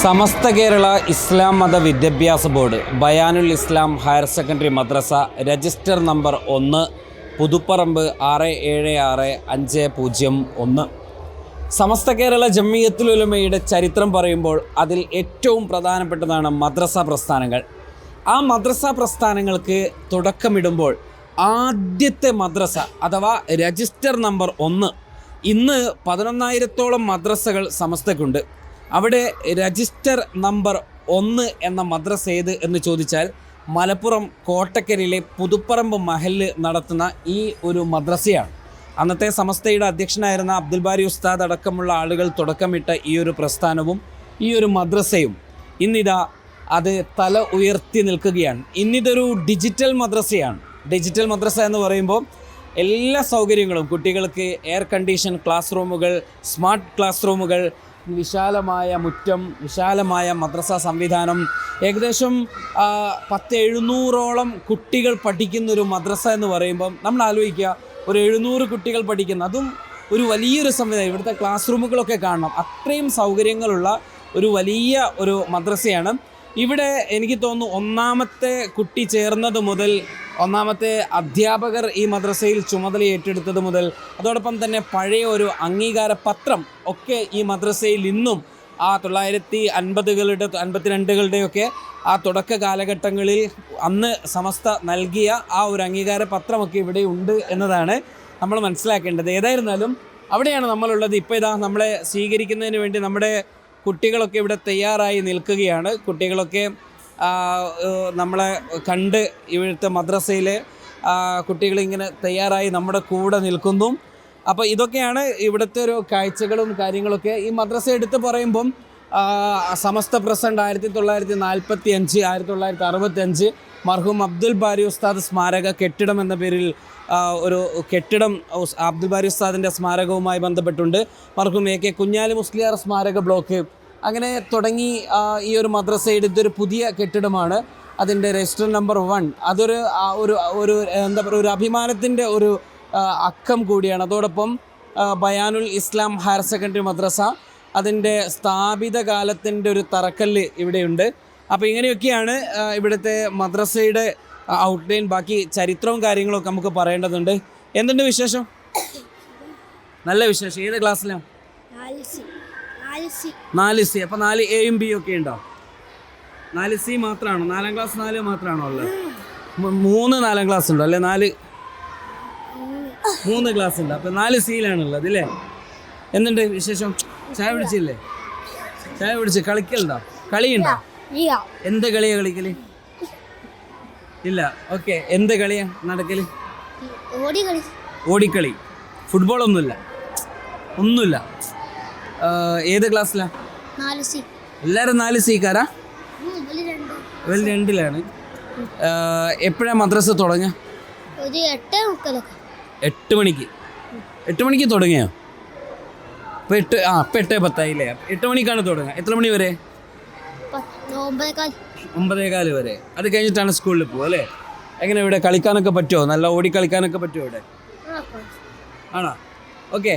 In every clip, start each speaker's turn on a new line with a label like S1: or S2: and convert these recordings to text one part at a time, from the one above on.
S1: സമസ്ത കേരള ഇസ്ലാം മത വിദ്യാഭ്യാസ ബോർഡ് ബയാനുൽ ഇസ്ലാം higher secondary മദ്രസ register number 1 Puthuparamba 676501. Samastha Kerala Jamiyyathul ഉലമയുടെ ചരിത്രം പറയുമ്പോൾ അതിൽ ഏറ്റവും പ്രധാനപ്പെട്ടതാണ് മദ്രസ പ്രസ്ഥാനങ്ങൾ. ആ മദ്രസ പ്രസ്ഥാനങ്ങൾക്ക് തുടക്കമിടുമ്പോൾ ആദ്യത്തെ മദ്രസ അഥവാ രജിസ്റ്റർ നമ്പർ 1, ഇന്ന് 11,000-ഓളം മദ്രസകൾ സമസ്തക്കുണ്ട്. അവിടെ രജിസ്റ്റർ നമ്പർ 1 എന്ന മദ്രസ ഏത് എന്ന് ചോദിച്ചാൽ മലപ്പുറം കോട്ടക്കലിലെ പുതുപ്പറമ്പ് മഹല്ല് നടത്തുന്ന ഈ ഒരു മദ്രസയാണ്. അന്നത്തെ സമസ്തയുടെ അധ്യക്ഷനായിരുന്ന അബ്ദുൽ ബാരി ഉസ്താദ് അടക്കമുള്ള ആളുകൾ തുടക്കമിട്ട ഈ ഒരു പ്രസ്ഥാനവും ഈ ഒരു മദ്രസയും ഇന്നിതാ അത് തല ഉയർത്തി നിൽക്കുകയാണ്. ഇന്നിതൊരു ഡിജിറ്റൽ മദ്രസയാണ്. ഡിജിറ്റൽ മദ്രസ എന്ന് പറയുമ്പോൾ എല്ലാ സൗകര്യങ്ങളും, കുട്ടികൾക്ക് എയർ കണ്ടീഷൻ ക്ലാസ് റൂമുകൾ, സ്മാർട്ട് ക്ലാസ് റൂമുകൾ, വിശാലമായ മുറ്റം, വിശാലമായ മദ്രസ സംവിധാനം, ഏകദേശം 700-ഓളം കുട്ടികൾ പഠിക്കുന്നൊരു മദ്രസ എന്ന് പറയുമ്പം നമ്മൾ ആലോചിക്കുക, ഒരു 700 കുട്ടികൾ പഠിക്കുന്ന, അതും ഒരു വലിയൊരു സംവിധാനം. ഇവിടുത്തെ ക്ലാസ് റൂമുകളൊക്കെ കാണണം, അത്രയും സൗകര്യങ്ങളുള്ള ഒരു വലിയ ഒരു മദ്രസയാണ്. ഇവിടെ എനിക്ക് തോന്നുന്നു ഒന്നാമത്തെ കുട്ടി ചേർന്നത് മുതൽ, ഒന്നാമത്തെ അധ്യാപകർ ഈ മദ്രസയിൽ ചുമതല ഏറ്റെടുത്തത് മുതൽ, അതോടൊപ്പം തന്നെ പഴയ ഒരു അംഗീകാര പത്രം ഒക്കെ ഈ മദ്രസയിൽ ഇന്നും ആ 1950-കളുടെ 52-കളുടെയൊക്കെ ആ തുടക്ക കാലഘട്ടങ്ങളിൽ അന്ന് സമസ്ത നൽകിയ ആ ഒരു അംഗീകാര പത്രമൊക്കെ ഇവിടെ ഉണ്ട് എന്നതാണ് നമ്മൾ മനസ്സിലാക്കേണ്ടത്. ഏതായിരുന്നാലും അവിടെയാണ് നമ്മളുള്ളത്. ഇപ്പോൾ ഇതാ നമ്മളെ സ്വീകരിക്കുന്നതിന് വേണ്ടി നമ്മുടെ കുട്ടികളൊക്കെ ഇവിടെ തയ്യാറായി നിൽക്കുകയാണ്. കുട്ടികളൊക്കെ നമ്മളെ കണ്ട് ഇവിടുത്തെ മദ്രസയിലെ കുട്ടികളിങ്ങനെ തയ്യാറായി നമ്മുടെ കൂടെ നിൽക്കുന്നു. അപ്പോൾ ഇതൊക്കെയാണ് ഇവിടുത്തെ ഒരു കാഴ്ചകളും കാര്യങ്ങളൊക്കെ. ഈ മദ്രസ എടുത്ത് പറയുമ്പം സമസ്ത പ്രസിഡന്റ് 1945 1965 മർഹൂം അബ്ദുൽ ബാരി ഉസ്താദ് സ്മാരക കെട്ടിടം എന്ന പേരിൽ ഒരു കെട്ടിടം അബ്ദുൽ ബാരി ഉസ്താദിൻ്റെ സ്മാരകവുമായി ബന്ധപ്പെട്ടുണ്ട്. മർഹൂം AK കുഞ്ഞാലി മുസ്ലിയാർ സ്മാരക ബ്ലോക്ക്, അങ്ങനെ തുടങ്ങി ഈ ഒരു മദ്രസയുടെ ഇതൊരു പുതിയ കെട്ടിടമാണ്. അതിൻ്റെ രജിസ്റ്റർ നമ്പർ 1 അതൊരു എന്താ പറയുക, ഒരു അഭിമാനത്തിൻ്റെ ഒരു അക്കം കൂടിയാണ്. അതോടൊപ്പം ബയാനുൽ ഇസ്ലാം ഹയർ സെക്കൻഡറി മദ്രസ, അതിൻ്റെ സ്ഥാപിത കാലത്തിൻ്റെ ഒരു തറക്കല്ല് ഇവിടെയുണ്ട്. അപ്പോൾ ഇങ്ങനെയൊക്കെയാണ് ഇവിടുത്തെ മദ്രസയുടെ ഔട്ട്ലൈൻ. ബാക്കി ചരിത്രവും കാര്യങ്ങളൊക്കെ നമുക്ക് പറയേണ്ടതുണ്ട്. എന്തുണ്ട് വിശേഷം? നല്ല വിശേഷം. ഏത് ക്ലാസ്സിലാണ്? 4C. അപ്പോൾ 4Aയും Bയും ഒക്കെ ഉണ്ടോ? 4C മാത്രമാണോ? 4ാം ക്ലാസ് 4 മാത്രമാണോ ഉള്ളത്? 3 4ാം ക്ലാസ് ഉണ്ടോ? അല്ലേ 3 ക്ലാസ് ഉണ്ട്. അപ്പോൾ 4Cയിലാണുള്ളത് അല്ലേ? എന്തുണ്ട് വിശേഷം? ചായ പിടിച്ചില്ലേ? ചായ പിടിച്ച് കളിക്കലുണ്ടോ? കളിയുണ്ടോ? എന്ത് കളിയാണ് കളിക്കല്? ഇല്ല. ഓക്കെ. എന്ത് കളിയാണ് നടക്കല്? ഓടിക്കളി. ഫുട്ബോളൊന്നുമില്ല? ഒന്നുമില്ല. ഏത് ക്ലാസ്സിലാണ്?
S2: 4C.
S1: എല്ലാവരും 4Cക്കാരാ? ഇവർ 2ലാണ്. എപ്പോഴാണ് മദ്രസ തുടങ്ങുക? 8 മണിക്ക്. 8 മണിക്ക് തുടങ്ങിയോ? ഇപ്പോൾ 8:10 ആയില്ലേ? 8 മണിക്കാണ് തുടങ്ങുക. എത്ര മണി വരെ? 9:15 വരെ. അത് കഴിഞ്ഞിട്ടാണ് സ്കൂളിൽ പോകുക അല്ലേ? എങ്ങനെ ഇവിടെ കളിക്കാനൊക്കെ പറ്റുമോ? നല്ല ഓടി കളിക്കാനൊക്കെ പറ്റുമോ ഇവിടെ? ആണോ? ഓക്കെ.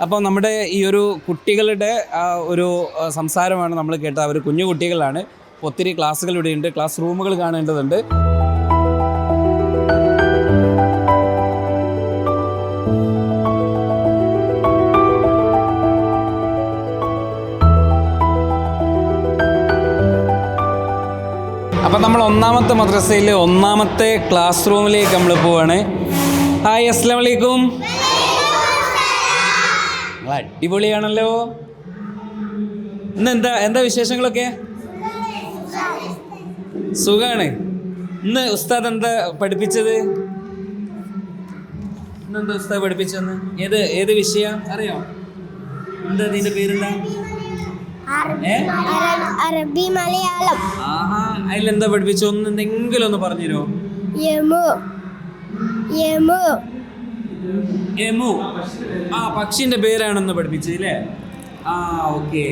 S1: അപ്പോൾ നമ്മുടെ ഈ ഒരു കുട്ടികളുടെ ഒരു സംസാരമാണ് നമ്മൾ കേട്ടത്. അവർ കുഞ്ഞു കുട്ടികളാണ്. ഒത്തിരി ക്ലാസ്സുകൾ ഇവിടെയുണ്ട്. ക്ലാസ് റൂമുകൾ കാണേണ്ടതുണ്ട്. അപ്പം നമ്മൾ ഒന്നാമത്തെ മദ്രസയിലെ ഒന്നാമത്തെ ക്ലാസ് റൂമിലേക്ക് നമ്മൾ പോവാണ്. ഹായ്, അസ്സലാമു അലൈക്കും. അടിപൊളിയാണല്ലോ. ഇന്ന് എന്താ വിശേഷങ്ങളൊക്കെ? സുഖാണ്. ഇന്ന് ഉസ്താദ് എന്താ പഠിപ്പിച്ചത്? ഇന്നെന്താ ഉസ്താദ് പഠിപ്പിച്ചെന്ന്? ഏത് വിഷയം അറിയോ? എന്താ നിന്റെ പേരെന്താ?
S2: അറബി മലയാളം.
S1: ആഹാ, അതിലെന്താ പഠിപ്പിച്ചു? എന്തെങ്കിലും ഒന്ന് പറഞ്ഞുതരോ? എമു. പക്ഷിന്റെ പേരാണെന്ന് പഠിപ്പിച്ചല്ലേ? ഓക്കെ.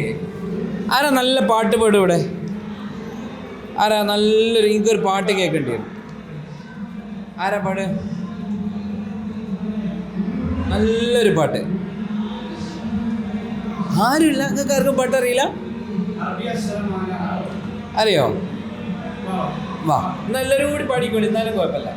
S1: ആരാ നല്ല പാട്ട് പാടും ഇവിടെ? ആരാ നല്ലൊരു, എനിക്കൊരു പാട്ട് കേൾക്കേണ്ടി വരും. ആരാ പാട്? നല്ലൊരു പാട്ട്. ആരുമില്ല? നിങ്ങൾക്ക് ആർക്കും പാട്ട് അറിയില്ല? അറിയോ? വാ, എന്നാ എല്ലാവരും കൂടി പാടിക്കോളി, എന്നാലും കുഴപ്പമില്ല.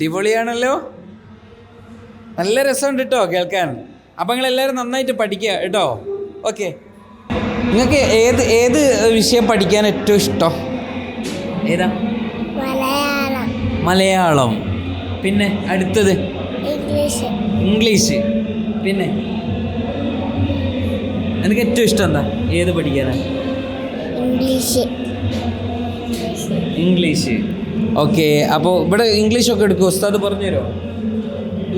S1: അടിപൊളിയാണല്ലോ, നല്ല രസമുണ്ട് കേട്ടോ കേൾക്കാൻ. അപ്പം നിങ്ങളെല്ലാവരും നന്നായിട്ട് പഠിക്കുക കേട്ടോ. ഓക്കെ, നിങ്ങൾക്ക് ഏത് വിഷയം പഠിക്കാൻ ഏറ്റവും ഇഷ്ടം? ഏതാ?
S2: മലയാളം.
S1: മലയാളം. പിന്നെ അടുത്തത്
S2: ഇംഗ്ലീഷ്.
S1: ഇംഗ്ലീഷ്. പിന്നെ എനിക്ക് ഏറ്റവും ഇഷ്ടം എന്താ? ഏത് പഠിക്കാനാ?
S2: ഇംഗ്ലീഷ്.
S1: ഇംഗ്ലീഷ്. ഓക്കെ, അപ്പോൾ ഇവിടെ ഇംഗ്ലീഷൊക്കെ എടുക്കും, ഉസ്താദ് പറഞ്ഞുതരുമോ?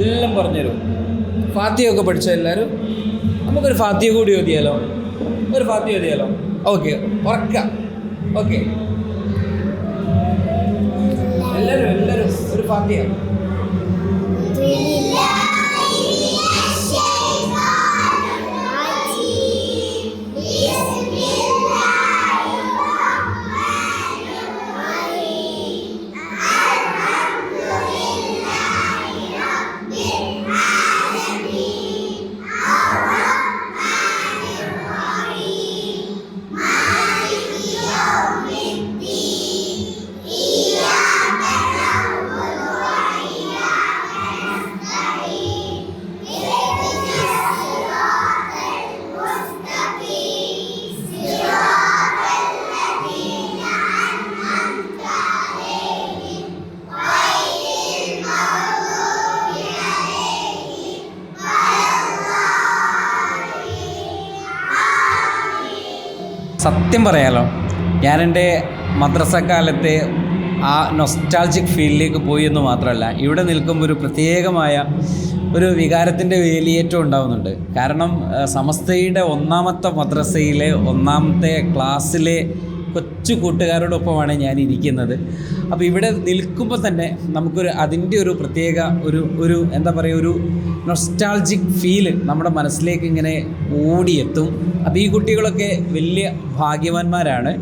S1: എല്ലാം പറഞ്ഞുതരും. ഫാത്തിയൊക്കെ പഠിച്ചോ എല്ലാവരും? നമുക്കൊരു ഫാത്തിയ കൂടി ഓതിയാലോ? ഒരു ഫാത്തിയ ഓതിയാലോ? ഓക്കെ, ഉറക്കാം. ഓക്കെ, എല്ലാവരും ഒരു ഫാത്തിയ. സത്യം പറയാലോ, ഞാൻ എൻ്റെ മദ്രസ കാലത്തെ ആ നൊസ്റ്റാൾജിക് ഫീലിലേക്ക് പോയി എന്ന് മാത്രമല്ല, ഇവിടെ നിൽക്കുമ്പോൾ ഒരു പ്രത്യേകമായ ഒരു വികാരത്തിൻ്റെ വേലിയേറ്റം ഉണ്ടാകുന്നുണ്ട്. കാരണം സമസ്തയുടെ ഒന്നാമത്തെ മദ്രസയിലെ ഒന്നാമത്തെ ക്ലാസ്സിലെ കൊച്ചു കൂട്ടുകാരോടൊപ്പമാണ് ഞാൻ ഇരിക്കുന്നത്. അപ്പോൾ ഇവിടെ നിൽക്കുമ്പോൾ തന്നെ നമുക്കൊരു അതിൻ്റെ ഒരു പ്രത്യേക ഒരു എന്താ പറയുക, ഒരു നൊസ്റ്റാൾജിക് ഫീല് നമ്മുടെ മനസ്സിലേക്ക് ഇങ്ങനെ ഓടിയെത്തും. അപ്പോൾ ഈ കുട്ടികളൊക്കെ വലിയ ഭാഗ്യവാന്മാരാണ്.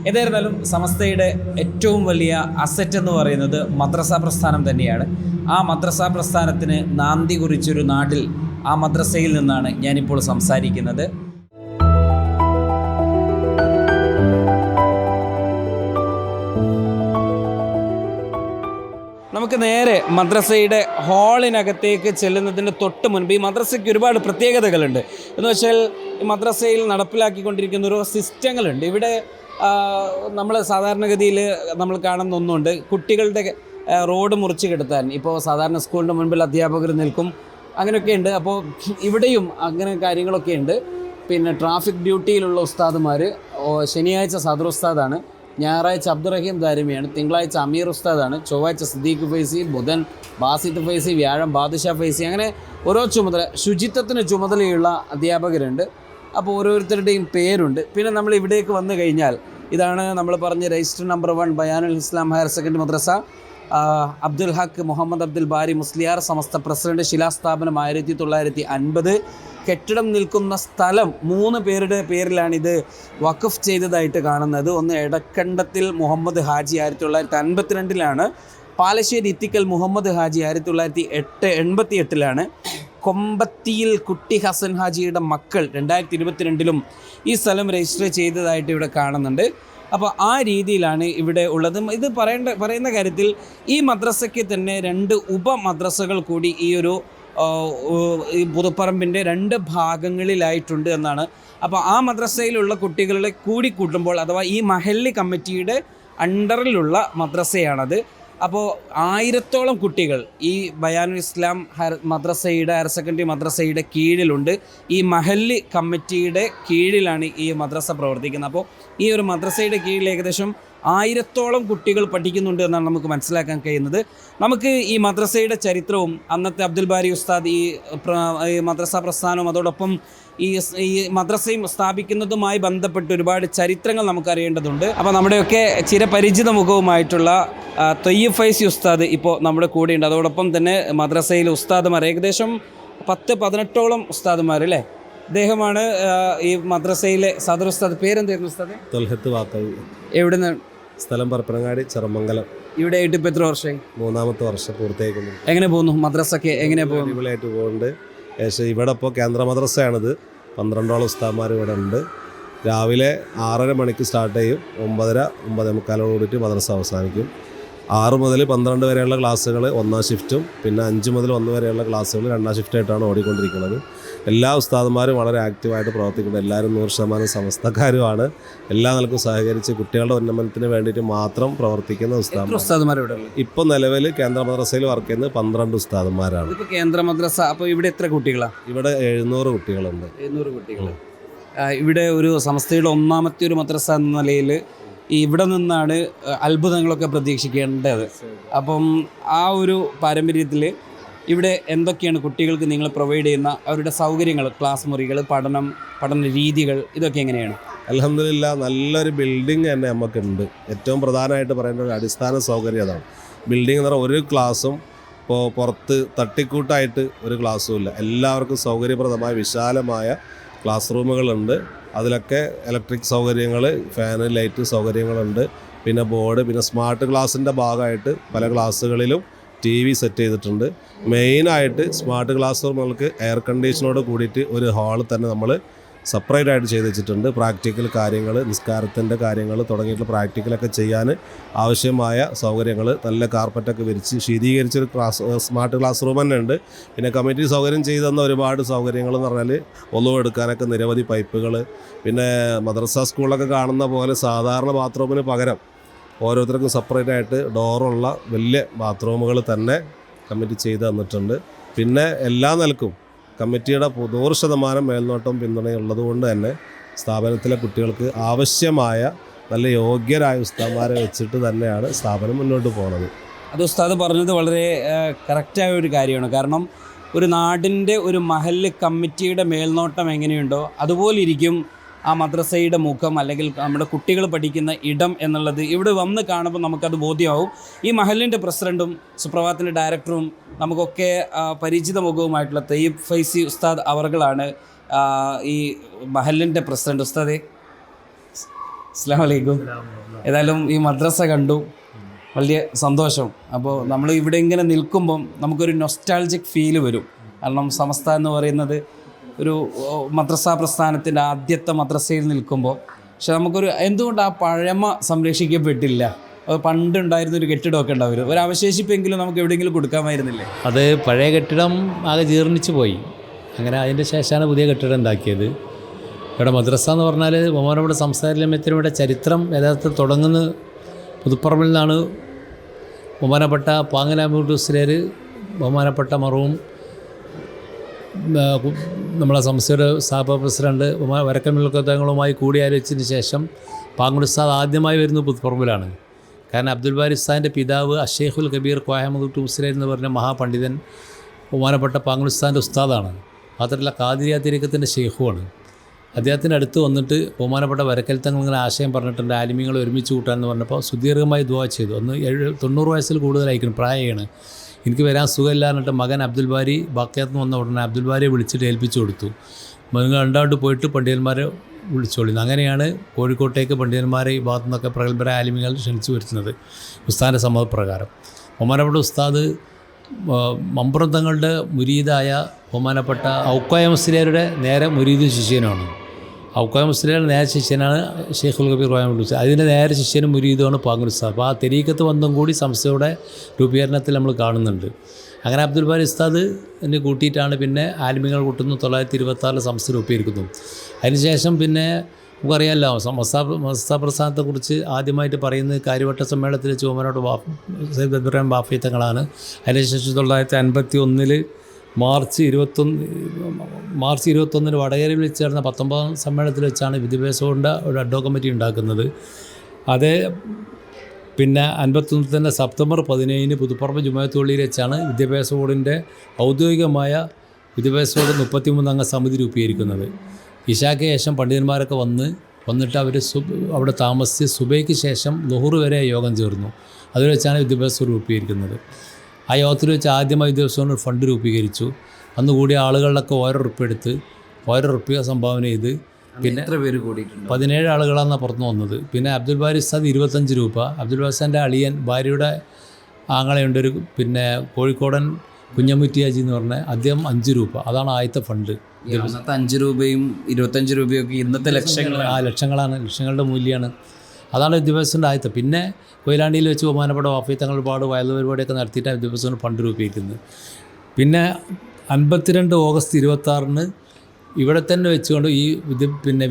S1: ഏതായിരുന്നാലും സമസ്തയുടെ ഏറ്റവും വലിയ അസറ്റ് എന്ന് പറയുന്നത് മദ്രസ പ്രസ്ഥാനം തന്നെയാണ്. ആ മദ്രസ പ്രസ്ഥാനത്തിന് നാന്ദി കുറിച്ചൊരു നാട്ടിൽ ആ മദ്രസയിൽ നിന്നാണ് ഞാനിപ്പോൾ സംസാരിക്കുന്നത്. നമുക്ക് നേരെ മദ്രസയുടെ ഹാളിനകത്തേക്ക് ചെല്ലുന്നതിന് തൊട്ട് മുൻപ് ഈ മദ്രസയ്ക്ക് ഒരുപാട് പ്രത്യേകതകളുണ്ട്. എന്ന് വെച്ചാൽ ഈ മദ്രസയിൽ നടപ്പിലാക്കിക്കൊണ്ടിരിക്കുന്ന ഒരു സിസ്റ്റങ്ങളുണ്ട്. ഇവിടെ നമ്മൾ സാധാരണഗതിയിൽ നമ്മൾ കാണുന്ന ഒന്നുണ്ട്, കുട്ടികളുടെ റോഡ് മുറിച്ച് കിടത്താൻ. ഇപ്പോൾ സാധാരണ സ്കൂളിൻ്റെ മുൻപിൽ അധ്യാപകർ നിൽക്കും, അങ്ങനെയൊക്കെ ഉണ്ട്. അപ്പോൾ ഇവിടെയും അങ്ങനെ കാര്യങ്ങളൊക്കെ ഉണ്ട്. പിന്നെ ട്രാഫിക് ഡ്യൂട്ടിയിലുള്ള ഉസ്താദുമാർ, ശനിയാഴ്ച സദർ ഉസ്താദാണ്, ഞായറാഴ്ച അബ്ദുറഹീം ദാരിമിയാണ്, തിങ്കളാഴ്ച അമീർ ഉസ്താദാണ്, ചൊവ്വാഴ്ച സിദ്ദീഖ് ഫൈസി, ബുധൻ ബാസിത്ത് ഫൈസി, വ്യാഴം ബാദുഷാ ഫൈസി, അങ്ങനെ ഓരോ ചുമതല, ശുചിത്വത്തിന് ചുമതലയുള്ള അധ്യാപകരുണ്ട്. അപ്പോൾ ഓരോരുത്തരുടെയും പേരുണ്ട്. പിന്നെ നമ്മൾ ഇവിടേക്ക് വന്നു കഴിഞ്ഞാൽ ഇതാണ് നമ്മൾ പറഞ്ഞ രജിസ്റ്റർ നമ്പർ 1 ബയാനുൽ ഇസ്ലാം ഹയർ സെക്കൻഡറി മദ്രസ. അബ്ദുൽ ഹക്ക് മുഹമ്മദ് അബ്ദുൽ ബാരി മുസ്ലിയാർ സമസ്ത പ്രസിഡന്റ്, ശിലാസ്ഥാപനം 1950. കെട്ടിടം നിൽക്കുന്ന സ്ഥലം 3 പേരുടെ പേരിലാണിത് വഖഫ് ചെയ്തതായിട്ട് കാണുന്നത്. ഒന്ന് എടക്കണ്ടത്തിൽ മുഹമ്മദ് ഹാജി 1952 പാലശ്ശേരി ഇത്തിക്കൽ മുഹമ്മദ് ഹാജി 1988 കൊമ്പത്തിയിൽ കുട്ടി ഹസൻ ഹാജിയുടെ മക്കൾ 2022 ഈ സ്ഥലം രജിസ്റ്റർ ചെയ്തതായിട്ട് ഇവിടെ കാണുന്നുണ്ട്. അപ്പോൾ ആ രീതിയിലാണ് ഇവിടെ ഉള്ളത്. ഇത് പറയുന്ന കാര്യത്തിൽ ഈ മദ്രസയ്ക്ക് തന്നെ 2 ഉപമദ്രസകൾ കൂടി ഈ പുതുപ്പറമ്പിൻ്റെ 2 ഭാഗങ്ങളിലായിട്ടുണ്ട് എന്നാണ്. അപ്പോൾ ആ മദ്രസയിലുള്ള കുട്ടികളെ കൂടി കൂട്ടുമ്പോൾ, അഥവാ ഈ മഹല്ലി കമ്മിറ്റിയുടെ അണ്ടറിലുള്ള മദ്രസയാണത്. അപ്പോൾ 1000-ഓളം കുട്ടികൾ ഈ ബയാനുൽ ഇസ്ലാം മദ്രസയുടെ ഹയർ സെക്കൻഡറി മദ്രസയുടെ കീഴിലുണ്ട്. ഈ മഹല്ലി കമ്മിറ്റിയുടെ കീഴിലാണ് ഈ മദ്രസ പ്രവർത്തിക്കുന്നത്. അപ്പോൾ ഈ ഒരു മദ്രസയുടെ കീഴിൽ ഏകദേശം 1000-ഓളം കുട്ടികൾ പഠിക്കുന്നുണ്ട് എന്നാണ് നമുക്ക് മനസ്സിലാക്കാൻ കഴിയുന്നത്. നമുക്ക് ഈ മദ്രസയുടെ ചരിത്രവും അന്നത്തെ അബ്ദുൽ ബാരി ഉസ്താദ് ഈ മദ്രസ പ്രസ്ഥാനവും അതോടൊപ്പം ഈ മദ്രസയും സ്ഥാപിക്കുന്നതുമായി ബന്ധപ്പെട്ട് ഒരുപാട് ചരിത്രങ്ങൾ നമുക്കറിയേണ്ടതുണ്ട്. അപ്പോൾ നമ്മുടെയൊക്കെ ചിരപരിചിത മുഖവുമായിട്ടുള്ള തൊയ്യബ് ഫൈസി ഉസ്താദ് ഇപ്പോൾ നമ്മുടെ കൂടെയുണ്ട്. അതോടൊപ്പം തന്നെ മദ്രസയിലെ ഉസ്താദുമാർ ഏകദേശം 10-18ഓളം ഉസ്താദുമാർ അല്ലേ? അദ്ദേഹമാണ് ഈ മദ്രസയിലെ സദർ ഉസ്താദ്. പേരെന്തായിരുന്നു ഉസ്താദ്?
S3: തൊൽഹത്ത് വാക്കവി.
S1: എവിടെ നിന്ന്?
S3: സ്ഥലം പരപ്പനങ്ങാടി, ചെറുമംഗലം.
S1: ഇവിടെ ആയിട്ട് ഇപ്പോൾ എത്ര വർഷമായി?
S3: 3-ാമത്തെ വർഷം പൂർത്തിയായിക്കൊണ്ടിരിക്കും.
S1: എങ്ങനെ പോകുന്നു മദ്രസയൊക്കെ? എങ്ങനെ പോകുന്നു?
S3: അടിപൊളിയായിട്ട് പോകുന്നുണ്ട്. പക്ഷേ ഇവിടെ ഇപ്പോൾ കേന്ദ്ര മദ്രസയാണിത്. 12ഓളം ഉസ്താദന്മാർ ഇവിടെ ഉണ്ട്. രാവിലെ 6:30 മണിക്ക് സ്റ്റാർട്ട് ചെയ്യും. 9:30-9:45 കൂടിയിട്ട് മദ്രസ അവസാനിക്കും. 6 മുതൽ 12 വരെയുള്ള ക്ലാസ്സുകൾ 1-ാം ഷിഫ്റ്റും പിന്നെ 5 മുതൽ 1 വരെയുള്ള ക്ലാസ്സുകൾ 2-ാം ഷിഫ്റ്റായിട്ടാണ് ഓടിക്കൊണ്ടിരിക്കുന്നത്. എല്ലാ ഉസ്താദന്മാരും വളരെ ആക്റ്റീവായിട്ട് പ്രവർത്തിക്കുന്നുണ്ട്. എല്ലാവരും 100% സമസ്തക്കാരുമാണ്. എല്ലാ നിലക്കും സഹകരിച്ച് കുട്ടികളുടെ ഉന്നമനത്തിന് വേണ്ടിയിട്ട് മാത്രം പ്രവർത്തിക്കുന്ന
S1: ഉസ്താദന്മാർ ഇവിടെ
S3: ഇപ്പോൾ നിലവിൽ കേന്ദ്ര മദ്രസയിൽ വർക്ക് ചെയ്യുന്നത് 12 ഉസ്താദന്മാരാണ്.
S1: ഇപ്പോൾ കേന്ദ്ര മദ്രസ. അപ്പോൾ ഇവിടെ എത്ര കുട്ടികളാണ്?
S3: ഇവിടെ 700 കുട്ടികളുണ്ട്.
S1: 700 കുട്ടികൾ. ഇവിടെ ഒരു സംസ്ഥയുടെ 1-ാമത്തെ ഒരു മദ്രസ എന്ന നിലയിൽ ഇവിടെ നിന്നാണ് അത്ഭുതങ്ങളൊക്കെ പ്രതീക്ഷിക്കേണ്ടത്. അപ്പം ആ ഒരു പാരമ്പര്യത്തിൽ ഇവിടെ എന്തൊക്കെയാണ് കുട്ടികൾക്ക് നിങ്ങൾ പ്രൊവൈഡ് ചെയ്യുന്ന അവരുടെ സൗകര്യങ്ങൾ, ക്ലാസ് മുറികൾ, പഠന രീതികൾ, ഇതൊക്കെ എങ്ങനെയാണ്?
S3: അൽഹംദുലില്ലാഹ് നല്ലൊരു ബിൽഡിംഗ് തന്നെ നമുക്കുണ്ട്. ഏറ്റവും പ്രധാനമായിട്ട് പറയേണ്ട ഒരു അടിസ്ഥാന സൗകര്യം അതാണ്. ബിൽഡിംഗ് എന്ന് പറഞ്ഞാൽ ഒരു ക്ലാസ്സും ഇപ്പോൾ പുറത്ത് തട്ടിക്കൂട്ടായിട്ട് ഒരു ക്ലാസ്സും ഇല്ല. എല്ലാവർക്കും സൗകര്യപ്രദമായ വിശാലമായ ക്ലാസ് റൂമുകളുണ്ട്. അതിലൊക്കെ ഇലക്ട്രിക് സൗകര്യങ്ങൾ, ഫാന്, ലൈറ്റ് സൗകര്യങ്ങളുണ്ട്. പിന്നെ ബോർഡ്, പിന്നെ സ്മാർട്ട് ക്ലാസ്സിൻ്റെ ഭാഗമായിട്ട് പല ക്ലാസ്സുകളിലും TV സെറ്റ് ചെയ്തിട്ടുണ്ട്. മെയിനായിട്ട് സ്മാർട്ട് ക്ലാസ് റൂമുകൾക്ക് എയർ കണ്ടീഷനോട് കൂടിയിട്ട് ഒരു ഹാൾ തന്നെ നമ്മൾ സെപ്പറേറ്റ് ആയിട്ട് ചെയ്ത് വെച്ചിട്ടുണ്ട്. പ്രാക്ടിക്കൽ കാര്യങ്ങൾ, നിസ്കാരത്തിൻ്റെ കാര്യങ്ങൾ തുടങ്ങിയിട്ടുള്ള പ്രാക്ടിക്കലൊക്കെ ചെയ്യാൻ ആവശ്യമായ സൗകര്യങ്ങൾ, നല്ല കാർപ്പറ്റൊക്കെ വിരിച്ച് ശീതീകരിച്ചൊരു സ്മാർട്ട് ക്ലാസ് റൂം തന്നെ ഉണ്ട്. പിന്നെ കമ്മിറ്റി സൗകര്യം ചെയ്തു തന്ന ഒരുപാട് സൗകര്യങ്ങൾ എന്ന് പറഞ്ഞാൽ ഒന്നു എടുക്കാനൊക്കെ നിരവധി പൈപ്പുകൾ, പിന്നെ മദ്രസ സ്കൂളൊക്കെ കാണുന്ന പോലെ സാധാരണ ബാത്റൂമിന് പകരം ഓരോരുത്തർക്കും സെപ്പറേറ്റ് ആയിട്ട് ഡോറുള്ള വലിയ ബാത്റൂമുകൾ തന്നെ കമ്മിറ്റി ചെയ്ത് തന്നിട്ടുണ്ട്. പിന്നെ എല്ലാ നിലക്കും കമ്മിറ്റിയുടെ 100% മേൽനോട്ടം പിന്തുണയുള്ളത് കൊണ്ട് തന്നെ സ്ഥാപനത്തിലെ കുട്ടികൾക്ക് ആവശ്യമായ നല്ല യോഗ്യരായ ഉസ്താദന്മാരെ വെച്ചിട്ട് തന്നെയാണ് സ്ഥാപനം മുന്നോട്ട് പോകുന്നത്.
S1: അത് ഉസ്താദ് പറഞ്ഞത് വളരെ കറക്റ്റായ ഒരു കാര്യമാണ്. കാരണം ഒരു നാടിൻ്റെ ഒരു മഹല്ല് കമ്മിറ്റിയുടെ മേൽനോട്ടം എങ്ങനെയുണ്ടോ അതുപോലെ ഇരിക്കും ആ മദ്രസയുടെ മുഖം, അല്ലെങ്കിൽ നമ്മുടെ കുട്ടികൾ പഠിക്കുന്ന ഇടം എന്നുള്ളത് ഇവിടെ വന്ന് കാണുമ്പോൾ നമുക്കത് ബോധ്യമാവും. ഈ മഹലിൻ്റെ പ്രസിഡൻറ്റും സുപ്രഭാതത്തിൻ്റെ ഡയറക്ടറും നമുക്കൊക്കെ പരിചിത മുഖവുമായിട്ടുള്ള തൊയ്യബ് ഫൈസി ഉസ്താദ് അവർകളാണ് ഈ മഹലിൻ്റെ പ്രസിഡൻറ്റ്. ഉസ്താദേ അസ്സലാമു അലൈക്കും. ഏതായാലും ഈ മദ്രസ കണ്ടു, വലിയ സന്തോഷം. അപ്പോൾ നമ്മൾ ഇവിടെ ഇങ്ങനെ നിൽക്കുമ്പം നമുക്കൊരു നൊസ്റ്റാൾജിക് ഫീല് വരും. കാരണം സമസ്ത എന്ന് പറയുന്നത് ഒരു മദ്രസ പ്രസ്ഥാനത്തിൻ്റെ ആദ്യത്തെ മദ്രസയിൽ നിൽക്കുമ്പോൾ പക്ഷെ നമുക്കൊരു എന്തുകൊണ്ട് ആ പഴമ സംരക്ഷിക്കപ്പെട്ടില്ല? പണ്ടുണ്ടായിരുന്നൊരു കെട്ടിടമൊക്കെ ഉണ്ടാവും, ഒരു അവശേഷിപ്പെങ്കിലും നമുക്ക് എവിടെയെങ്കിലും കൊടുക്കാമായിരുന്നില്ലേ?
S4: അത് പഴയ കെട്ടിടം ആകെ ജീർണിച്ച് പോയി. അങ്ങനെ അതിൻ്റെ ശേഷമാണ് പുതിയ കെട്ടിടം ഉണ്ടാക്കിയത്. ഇവിടെ മദ്രസ എന്ന് പറഞ്ഞാൽ ബഹുമാനപ്പെട്ട സംസ്ഥാനത്തിലൂടെ ചരിത്രം യഥാർത്ഥത്തിൽ തുടങ്ങുന്നത് പുതുപ്പറമ്പിൽ നിന്നാണ്. ബഹുമാനപ്പെട്ട പാങ്ങനാമൂട്ട് ഉസ്താദ്, ബഹുമാനപ്പെട്ട മറൂം നമ്മളെ സംസ്ഥയുടെ സ്ഥാപക പ്രസിഡന്റ് വരക്കൻ മുൽക്കത്തങ്ങളുമായി കൂടിയാലോചിച്ചതിന് ശേഷം പാങ്ങുട് ഉസ്താദ് ആദ്യമായി വരുന്നത് പുതുപ്പറമ്പിലാണ്. കാരണം അബ്ദുൽ ബാരി ഉസ്താദിൻ്റെ പിതാവ് അഷേഖുൽ കബീർ കോയമുദ് ഉസ്താദ് എന്ന് പറഞ്ഞ മഹാപണ്ഡിതൻ ബഹുമാനപ്പെട്ട പാങ്ങുട് ഉസ്താദിൻ്റെ ഉസ്താദാണ്. മാത്രമല്ല ഖാദിരിയ തരീഖത്തിൻ്റെ ഷെയ്ഖുമാണ്. അദ്ദേഹത്തിൻ്റെ അടുത്ത് വന്നിട്ട് ബഹുമാനപ്പെട്ട വരക്കൽ തങ്ങൾ ഇങ്ങനെ ആശയം പറഞ്ഞിട്ടുണ്ട്, ആലിമീങ്ങളെ ഒരുമിച്ച് കൂട്ടാമെന്ന് പറഞ്ഞപ്പോൾ സുദീർഘമായി ദുആ ചെയ്തു. അന്ന് 90 വയസ്സിൽ കൂടുതലായിരിക്കും പ്രായമാണ്. എനിക്ക് വരാൻ സുഖമില്ല എന്നിട്ട് മകൻ അബ്ദുൽ ബാരി ബാക്കിയത്ത് നിന്ന് വന്ന ഉടനെ അബ്ദുൽ ബാരിയെ വിളിച്ചിട്ട് ഏൽപ്പിച്ചു കൊടുത്തു. നിങ്ങൾ രണ്ടാണ്ട് പോയിട്ട് പണ്ഡിതന്മാരെ വിളിച്ചോളിന്ന്. അങ്ങനെയാണ് കോഴിക്കോട്ടേക്ക് പണ്ഡിതന്മാരെ ഈ ഭാഗത്തു നിന്നൊക്കെ പ്രഗത്ഭരായ ആലിമീങ്ങൾ ക്ഷണിച്ചു വരുത്തുന്നത് ഉസ്താദിൻ്റെ സമ്മതപ്രകാരം. ബഹുമാനപ്പെട്ട ഉസ്താദ് മമ്പുറം തങ്ങളുടെ മുരീദായ ബഹുമാനപ്പെട്ട ഔക്കായ മുസ്ലിയാരുടെ നേരെ മുരീദും ശിഷ്യനുമാണ്. ഔക്കായ മുസ്ലിയാരുടെ നേരെ ശിഷ്യനാണ് ഷെയ്ഖുൽ കബീർ കോയമുദ് ഉസ്താദ്. അതിൻ്റെ നേരെ ശിഷ്യനും മുരീദുമാണ് പാങ്ങുട് ഉസ്താദ്. അപ്പോൾ ആ തെരീക്കത്ത് ബന്ധം കൂടി സംസ്ഥയുടെ രൂപീകരണത്തിൽ നമ്മൾ കാണുന്നുണ്ട്. അങ്ങനെ അബ്ദുൽ ബാരി ഉസ്താദ് എന്നെ കൂട്ടിയിട്ടാണ് പിന്നെ ആലിമീങ്ങൾ കൂട്ടുന്നു. 1926 സംസ്ഥ രൂപീകരിക്കുന്നു. അതിനുശേഷം പിന്നെ നമുക്കറിയാമല്ലോ മസ്താ പ്രസ്ഥാനത്തെക്കുറിച്ച് ആദ്യമായിട്ട് പറയുന്നത് കാര്യവട്ട സമ്മേളനത്തിൽ ചുമരോട് സയ്യിദ് ഇബ്രാഹിം ബാഫി തങ്ങളാണ്. അതിനുശേഷം 1951 മാർച്ച് 21 വടകരയിൽ വെച്ച് ചേർന്ന 19ാം സമ്മേളനത്തിൽ വെച്ചാണ് വിദ്യാഭ്യാസം കൊണ്ട് ഒരു അഡ്വോ കമ്മിറ്റി ഉണ്ടാക്കുന്നത്. അത് പിന്നെ 51 തന്നെ സെപ്റ്റംബർ 17 പുതുപ്പറമ്പ് ജുമാഅത്ത് പള്ളിയിൽ വെച്ചാണ് വിദ്യാഭ്യാസ ബോർഡിൻ്റെ ഔദ്യോഗികമായ വിദ്യാഭ്യാസ ബോർഡ് 33 അംഗ സമിതി രൂപീകരിക്കുന്നത്. ഇശാക്ക് ശേഷം പണ്ഡിതന്മാരൊക്കെ വന്നിട്ട് അവർ അവിടെ താമസിച്ച് സുബൈക്ക് ശേഷം ളുഹുർ വരെ യോഗം ചേർന്നു. അതിൽ വെച്ചാണ് വിദ്യാഭ്യാസ ബോർഡ് രൂപീകരിക്കുന്നത്. ആ യോഗത്തിൽ വെച്ച് ആദ്യമായി വിദ്യാഭ്യാസ ബോർഡ് ഫണ്ട് രൂപീകരിച്ചു. അന്ന് കൂടിയ ആളുകളിലൊക്കെ ₹1000 എടുത്ത് ₹1000 സംഭാവന ചെയ്ത് പിന്നെ
S1: എത്ര പേര് കൂടിയിട്ടുണ്ട്?
S4: 17 ആളുകളാണ് പുറത്തുനിന്ന് വന്നത്. പിന്നെ അബ്ദുൽ ബാരി ഉസ്താദ് 25 രൂപ, അബ്ദുൽ ബാസാൻ്റെ അളിയൻ ഭാര്യയുടെ ആങ്ങളയുണ്ടൊരു പിന്നെ കോഴിക്കോടൻ കുഞ്ഞമുറ്റി ഹാജി എന്ന് പറഞ്ഞ അദ്ദേഹം 5 രൂപ. അതാണ് ആദ്യത്തെ ഫണ്ട്.
S1: അന്നത്തെ 5 രൂപയും 25 രൂപയൊക്കെ ഇന്നത്തെ
S4: ലക്ഷങ്ങളുടെ മൂല്യമാണ്. അതാണ് വിദ്യാഭ്യാസത്തിൻ്റെ ആദ്യത്തെ. പിന്നെ കൊയിലാണ്ടിയിൽ വെച്ച് ബഹുമാനപ്പെട്ട വാഫി തങ്ങൾ ഒരുപാട് വയലു പരിപാടിയൊക്കെ നടത്തിയിട്ടാണ് വിദ്യാഭ്യാസത്തിന് ഫണ്ട് രൂപീകരിക്കുന്നത്. പിന്നെ 52 ഓഗസ്റ്റ് 26 ഇവിടെ തന്നെ വെച്ചുകൊണ്ട് ഈ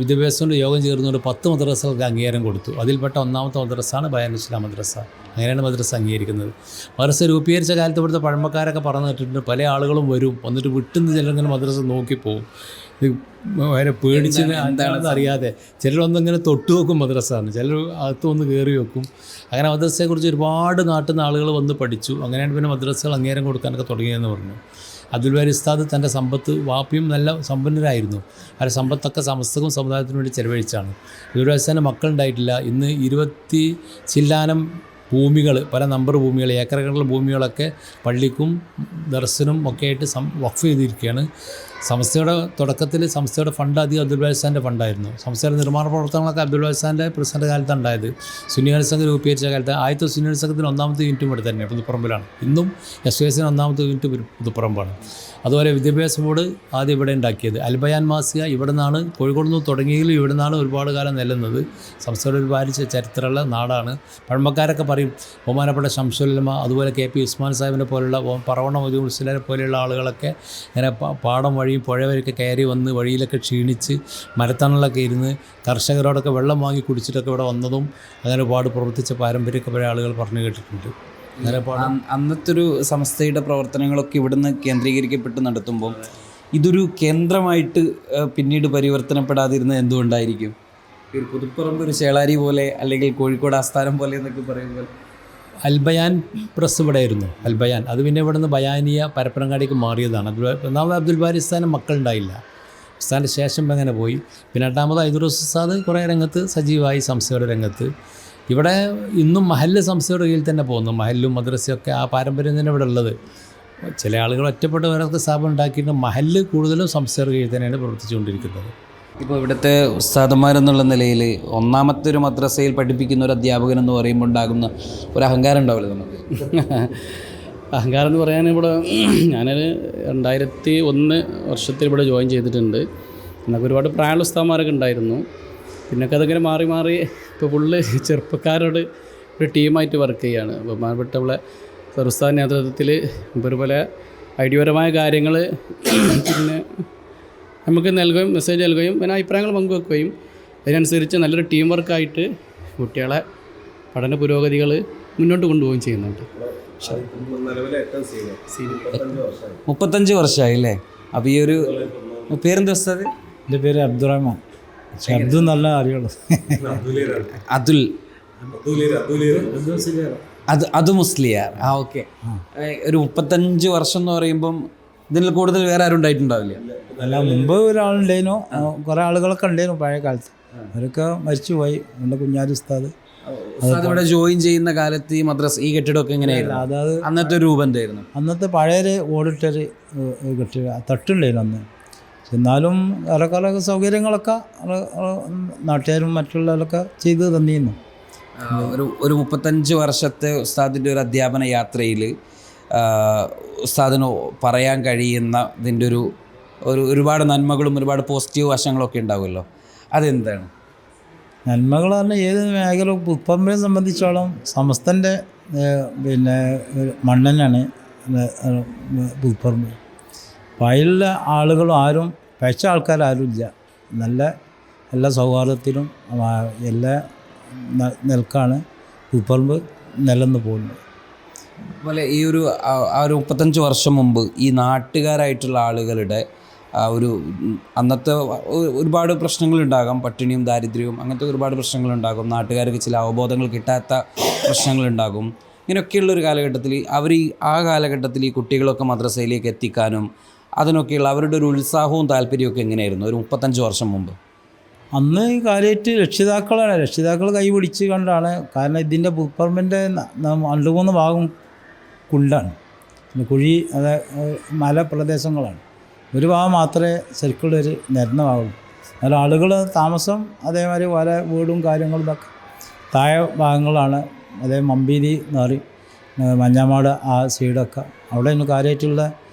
S4: വിദ്യാഭ്യാസത്തിൻ്റെ യോഗം ചേർന്നുകൊണ്ട് 10 മദ്രസകൾക്ക് അംഗീകാരം കൊടുത്തു. അതിൽപ്പെട്ട ഒന്നാമത്തെ മദ്രസയാണ് ബയാൻ ഇസ്ലാം മദ്രസ. അങ്ങനെയാണ് മദ്രസ അംഗീകരിക്കുന്നത്. മദ്രസ രൂപീകരിച്ച കാലത്ത് ഇവിടുത്തെ പഴമക്കാരൊക്കെ പറഞ്ഞു കേട്ടിട്ടുണ്ട്. പല ആളുകളും വരും, വന്നിട്ട് വിട്ടുന്ന ചിലങ്ങനെ മദ്രസ നോക്കിപ്പോവും. ഇത് വരെ പേടിച്ച് എന്താണെന്ന് അറിയാതെ ചിലരൊന്നിങ്ങനെ തൊട്ട് വെക്കും മദ്രസയാണ്, ചിലർ അകത്ത് വന്ന് കയറി വെക്കും. അങ്ങനെ മദ്രസയെക്കുറിച്ച് ഒരുപാട് നാട്ടിൽ നിന്ന് ആളുകൾ വന്ന് പഠിച്ചു. അങ്ങനെയാണ് പിന്നെ മദ്രസകൾ അംഗീകാരം കൊടുക്കാനൊക്കെ തുടങ്ങിയതെന്ന് പറഞ്ഞു. അബ്ദുൽ ബാരി ഉസ്താദ് തൻ്റെ സമ്പത്ത്, വാപ്പിയും നല്ല സമ്പന്നരായിരുന്നു, ആ സമ്പത്തൊക്കെ സമസ്തക്കും സമുദായത്തിനു വേണ്ടി ചെലവഴിച്ചാണ്. അബ്ദുൽ ബാരി ഉസ്താദിൻ്റെ മക്കളുണ്ടായിട്ടില്ല. ഇന്ന് 20 ചില്ലാനം ഭൂമികൾ, പല നമ്പർ ഭൂമികൾ, ഏക്കറുകളുടെ ഭൂമികളൊക്കെ പള്ളിക്കും ദർശനും ഒക്കെ ആയിട്ട് വഖഫ് ചെയ്തിരിക്കുകയാണ്. സംസ്ഥയുടെ തുടക്കത്തിൽ സംസ്ഥയുടെ ഫണ്ട് അധികം അബ്ദുൽ ബാരി ഉസ്താദിൻ്റെ ഫണ്ടായിരുന്നു. സംസ്ഥയുടെ നിർമ്മാണ പ്രവർത്തനങ്ങളൊക്കെ അബ്ദുൽ ബാരി ഉസ്താദിൻ്റെ പ്രസിഡന്റ് കാലത്താണ് ഉണ്ടായത്. സുന്നികൾ സംഘം രൂപീകരിച്ച കാലത്ത് ആദ്യത്തെ സുന്നികൾ സംഘത്തിന് 1ാമത്തെ യൂണിറ്റും ഇവിടെ തന്നെയാണ്, പുതുപ്പറമ്പിലാണ്. ഇന്നും SYSന് 1ാമത്തെ യൂണിറ്റ് പുതുപ്പറമ്പാണ്. അതുപോലെ വിദ്യാഭ്യാസ ബോർഡ് ആദ്യം ഇവിടെ ഉണ്ടാക്കിയത് അൽബയാൻ മാസിക ഇവിടെ നിന്നാണ്, കോഴിക്കോട് നിന്ന് തുടങ്ങിയെങ്കിലും ഇവിടെ നിന്നാണ് ഒരുപാട് കാലം നിലനിന്നത്. സംസ്ഥയുടെ ഒരുപാട് ചരിത്രമുള്ള നാടാണ്. പഴമക്കാരൊക്കെ പറയും ബഹുമാനപ്പെട്ട ശംസുലമ, അതുപോലെ KP ഉസ്മാൻ സാഹിബിനെ പോലുള്ള പറവണ മൊയ്തു മുസ്ലിയാരെ പോലെയുള്ള ആളുകളൊക്കെ ഇങ്ങനെ പാടം വഴിയും പുഴ വരെയൊക്കെ കയറി വന്ന് വഴിയിലൊക്കെ ക്ഷീണിച്ച് മരത്തണലൊക്കെ ഇരുന്ന് കർഷകരോടൊക്കെ വെള്ളം വാങ്ങി കുടിച്ചിട്ടൊക്കെ ഇവിടെ വന്നതും അങ്ങനെ ഒരുപാട് പ്രവർത്തിച്ച പാരമ്പര്യമൊക്കെ പല ആളുകൾ പറഞ്ഞു കേട്ടിട്ടുണ്ട്.
S1: അന്നത്തെ ഒരു സംസ്ഥയുടെ പ്രവർത്തനങ്ങളൊക്കെ ഇവിടുന്ന് കേന്ദ്രീകരിക്കപ്പെട്ട് നടത്തുമ്പോൾ ഇതൊരു കേന്ദ്രമായിട്ട് പിന്നീട് പരിവർത്തനപ്പെടാതിരുന്നത് എന്തുകൊണ്ടായിരിക്കും? ഒരു പുതുപ്പറമ്പ് ഒരു ചേളാരി പോലെ അല്ലെങ്കിൽ കോഴിക്കോട് ആസ്ഥാനം പോലെ എന്നൊക്കെ പറയുമ്പോൾ
S4: അൽബയാൻ പ്രസ് ഇവിടെ ആയിരുന്നു. അൽബയാൻ അത് പിന്നെ ഇവിടെ നിന്ന് ബയാനിയ പരപ്പനങ്ങാടിക്ക് മാറിയതാണ്. ഒന്നാമത് അബ്ദുൽ ബാരി ഉസ്താദിന് മക്കളുണ്ടായില്ല. ഉസ്താദിൻ്റെ ശേഷം അങ്ങനെ പോയി. പിന്നെ 8ാമത് ഐദുറൂസ് ഉസ്താദ് കുറേ രംഗത്ത് സജീവമായി സംസ്ഥയുടെ രംഗത്ത്. ഇവിടെ ഇന്നും മഹല്ല് സംസ്ഥയുടെ കീഴിൽ തന്നെ പോകുന്നു. മഹല്ലും മദ്രസയൊക്കെ ആ പാരമ്പര്യം തന്നെ ഇവിടെ ഉള്ളത്. ചില ആളുകൾ ഒറ്റപ്പെട്ട് വേറെ സ്ഥാപനം ഉണ്ടാക്കിയിട്ട് മഹല്ല് കൂടുതലും സംസ്ഥയുടെ കീഴിൽ തന്നെയാണ് പ്രവർത്തിച്ചുകൊണ്ടിരിക്കുന്നത്.
S1: ഇപ്പോൾ ഇവിടുത്തെ ഉസ്താദന്മാരെന്നുള്ള നിലയിൽ 1ാമത്തെ ഒരു മദ്രസയിൽ പഠിപ്പിക്കുന്ന ഒരു അധ്യാപകൻ എന്ന് പറയുമ്പോൾ ഉണ്ടാകുന്ന ഒരു അഹങ്കാരം ഉണ്ടാവില്ല നമുക്ക്?
S5: അഹങ്കാരം എന്ന് പറയാൻ ഇവിടെ ഞാനൊരു 2001 വർഷത്തിൽ ഇവിടെ ജോയിൻ ചെയ്തിട്ടുണ്ട്. എന്നൊക്കെ ഒരുപാട് പ്രായമുള്ള ഉസ്താദന്മാരൊക്കെ ഉണ്ടായിരുന്നു. പിന്നൊക്കെ അതിങ്ങനെ മാറി മാറി ഇപ്പോൾ ഫുള്ള് ചെറുപ്പക്കാരോട് ഒരു ടീമായിട്ട് വർക്ക് ചെയ്യുകയാണ്. ബഹുമാനപ്പെട്ട നമ്മളെ ഉസ്താദ് നേതൃത്വത്തിൽ ഇതുപോലെ ഐഡിയപരമായ കാര്യങ്ങൾ പിന്നെ നമുക്ക് നൽകുകയും മെസ്സേജ് നൽകുകയും പിന്നെ അഭിപ്രായങ്ങൾ പങ്കുവെക്കുകയും അതിനനുസരിച്ച് നല്ലൊരു ടീം വർക്കായിട്ട് കുട്ടികളെ പഠന പുരോഗതികൾ മുന്നോട്ട് കൊണ്ടുപോവുകയും ചെയ്യുന്നുണ്ട്.
S1: 35 വർഷമായി അല്ലേ? അപ്പോൾ ഈ ഒരു പേരെന്താ ഉസ്താദ്?
S6: എൻ്റെ പേര് അബ്ദുറഹ്മാൻ. അബ്ദു നല്ല അറിയുള്ളൂ.
S1: അത് മുസ്ലിയാർ. ഓക്കെ. ഒരു 35 വർഷം എന്ന് പറയുമ്പം ഇതിൽ കൂടുതൽ വേറെ ആരും ഉണ്ടായിട്ടുണ്ടാവില്ല?
S6: അല്ല, മുമ്പ് ഒരാളുണ്ടായിരുന്നു, കുറേ ആളുകളൊക്കെ ഉണ്ടായിരുന്നു പഴയ കാലത്ത്. അവരൊക്കെ മരിച്ചുപോയി. എൻ്റെ കുഞ്ഞാലി ഉസ്താദ്
S1: ഇവിടെ ജോയിൻ ചെയ്യുന്ന കാലത്ത് ഈ മദ്രസ ഈ കെട്ടിടമൊക്കെ എങ്ങനെയായിരുന്നു?
S6: അതായത്
S1: അന്നത്തെ രൂപം എന്തായിരുന്നു?
S6: അന്നത്തെ പഴയൊരു ഓടിട്ടൊരു കെട്ടിട തട്ടുണ്ടായിരുന്നു അന്ന്. എന്നാലും ഏറെക്കാല സൗകര്യങ്ങളൊക്കെ നാട്ടുകാരും മറ്റുള്ളവരൊക്കെ ചെയ്ത് തന്നിരുന്നു.
S1: ഒരു 35 വർഷത്തെ ഉസ്താദിൻ്റെ ഒരു അധ്യാപന യാത്രയിൽ ഉസ്താദിന് പറയാൻ കഴിയുന്ന ഇതിൻ്റെ ഒരുപാട് നന്മകളും ഒരുപാട് പോസിറ്റീവ് വശങ്ങളൊക്കെ ഉണ്ടാവുമല്ലോ, അതെന്താണ്?
S6: നന്മകൾ പറഞ്ഞാൽ ഏത് മേഖല പുതുപ്പറമ്പിനെ സംബന്ധിച്ചോളം സമസ്തൻ്റെ പിന്നെ മണ്ണെന്നാണ് പുതുപ്പറമ്പ്. പഴയ ആളുകളും ആരും പഴച്ച ആൾക്കാരും ഇല്ല. നല്ല എല്ലാ സൗഹാർദ്ദത്തിലും എല്ലാ നിൽക്കാണ് പുതുപ്പറമ്പ് നിലനിന്ന് പോകുന്നത്. അതുപോലെ
S1: ഈ ഒരു 35 വർഷം മുമ്പ് ഈ നാട്ടുകാരായിട്ടുള്ള ആളുകളുടെ ഒരു അന്നത്തെ ഒരുപാട് പ്രശ്നങ്ങളുണ്ടാകാം, പട്ടിണിയും ദാരിദ്ര്യവും അങ്ങനത്തെ ഒരുപാട് പ്രശ്നങ്ങളുണ്ടാകും, നാട്ടുകാർക്ക് ചില അവബോധങ്ങൾ കിട്ടാത്ത പ്രശ്നങ്ങളുണ്ടാകും. ഇങ്ങനെയൊക്കെയുള്ളൊരു കാലഘട്ടത്തിൽ അവർ ആ കാലഘട്ടത്തിൽ ഈ കുട്ടികളൊക്കെ മദ്രസയിലേക്ക് എത്തിക്കാനും അതിനൊക്കെയുള്ള അവരുടെ ഒരു ഉത്സാഹവും താല്പര്യമൊക്കെ എങ്ങനെയായിരുന്നു ഒരു 35 വർഷം മുമ്പ്?
S6: അന്ന് കാര്യമായിട്ട് രക്ഷിതാക്കൾ കൈ പിടിച്ച് കണ്ടാണ്. കാരണം ഇതിൻ്റെ പുൽപ്പറമ്പിൻ്റെ 2-3 ഭാഗം കുണ്ടാണ്, പിന്നെ കുഴി, അത് മലപ്രദേശങ്ങളാണ്. ഒരു ഭാഗം മാത്രമേ ശരിക്കുള്ളൊരു നിരന്ന ഭാഗമുള്ളൂ. അതിൽ ആളുകൾ താമസം അതേമാതിരി പല വീടും കാര്യങ്ങളും ഇതൊക്കെ താഴെ ഭാഗങ്ങളാണ്. അതേ മമ്പീരി എന്ന് പറയും, മഞ്ഞാമാട് ആ സൈഡൊക്കെ അവിടെ നിന്ന് കാര്യമായിട്ടുള്ള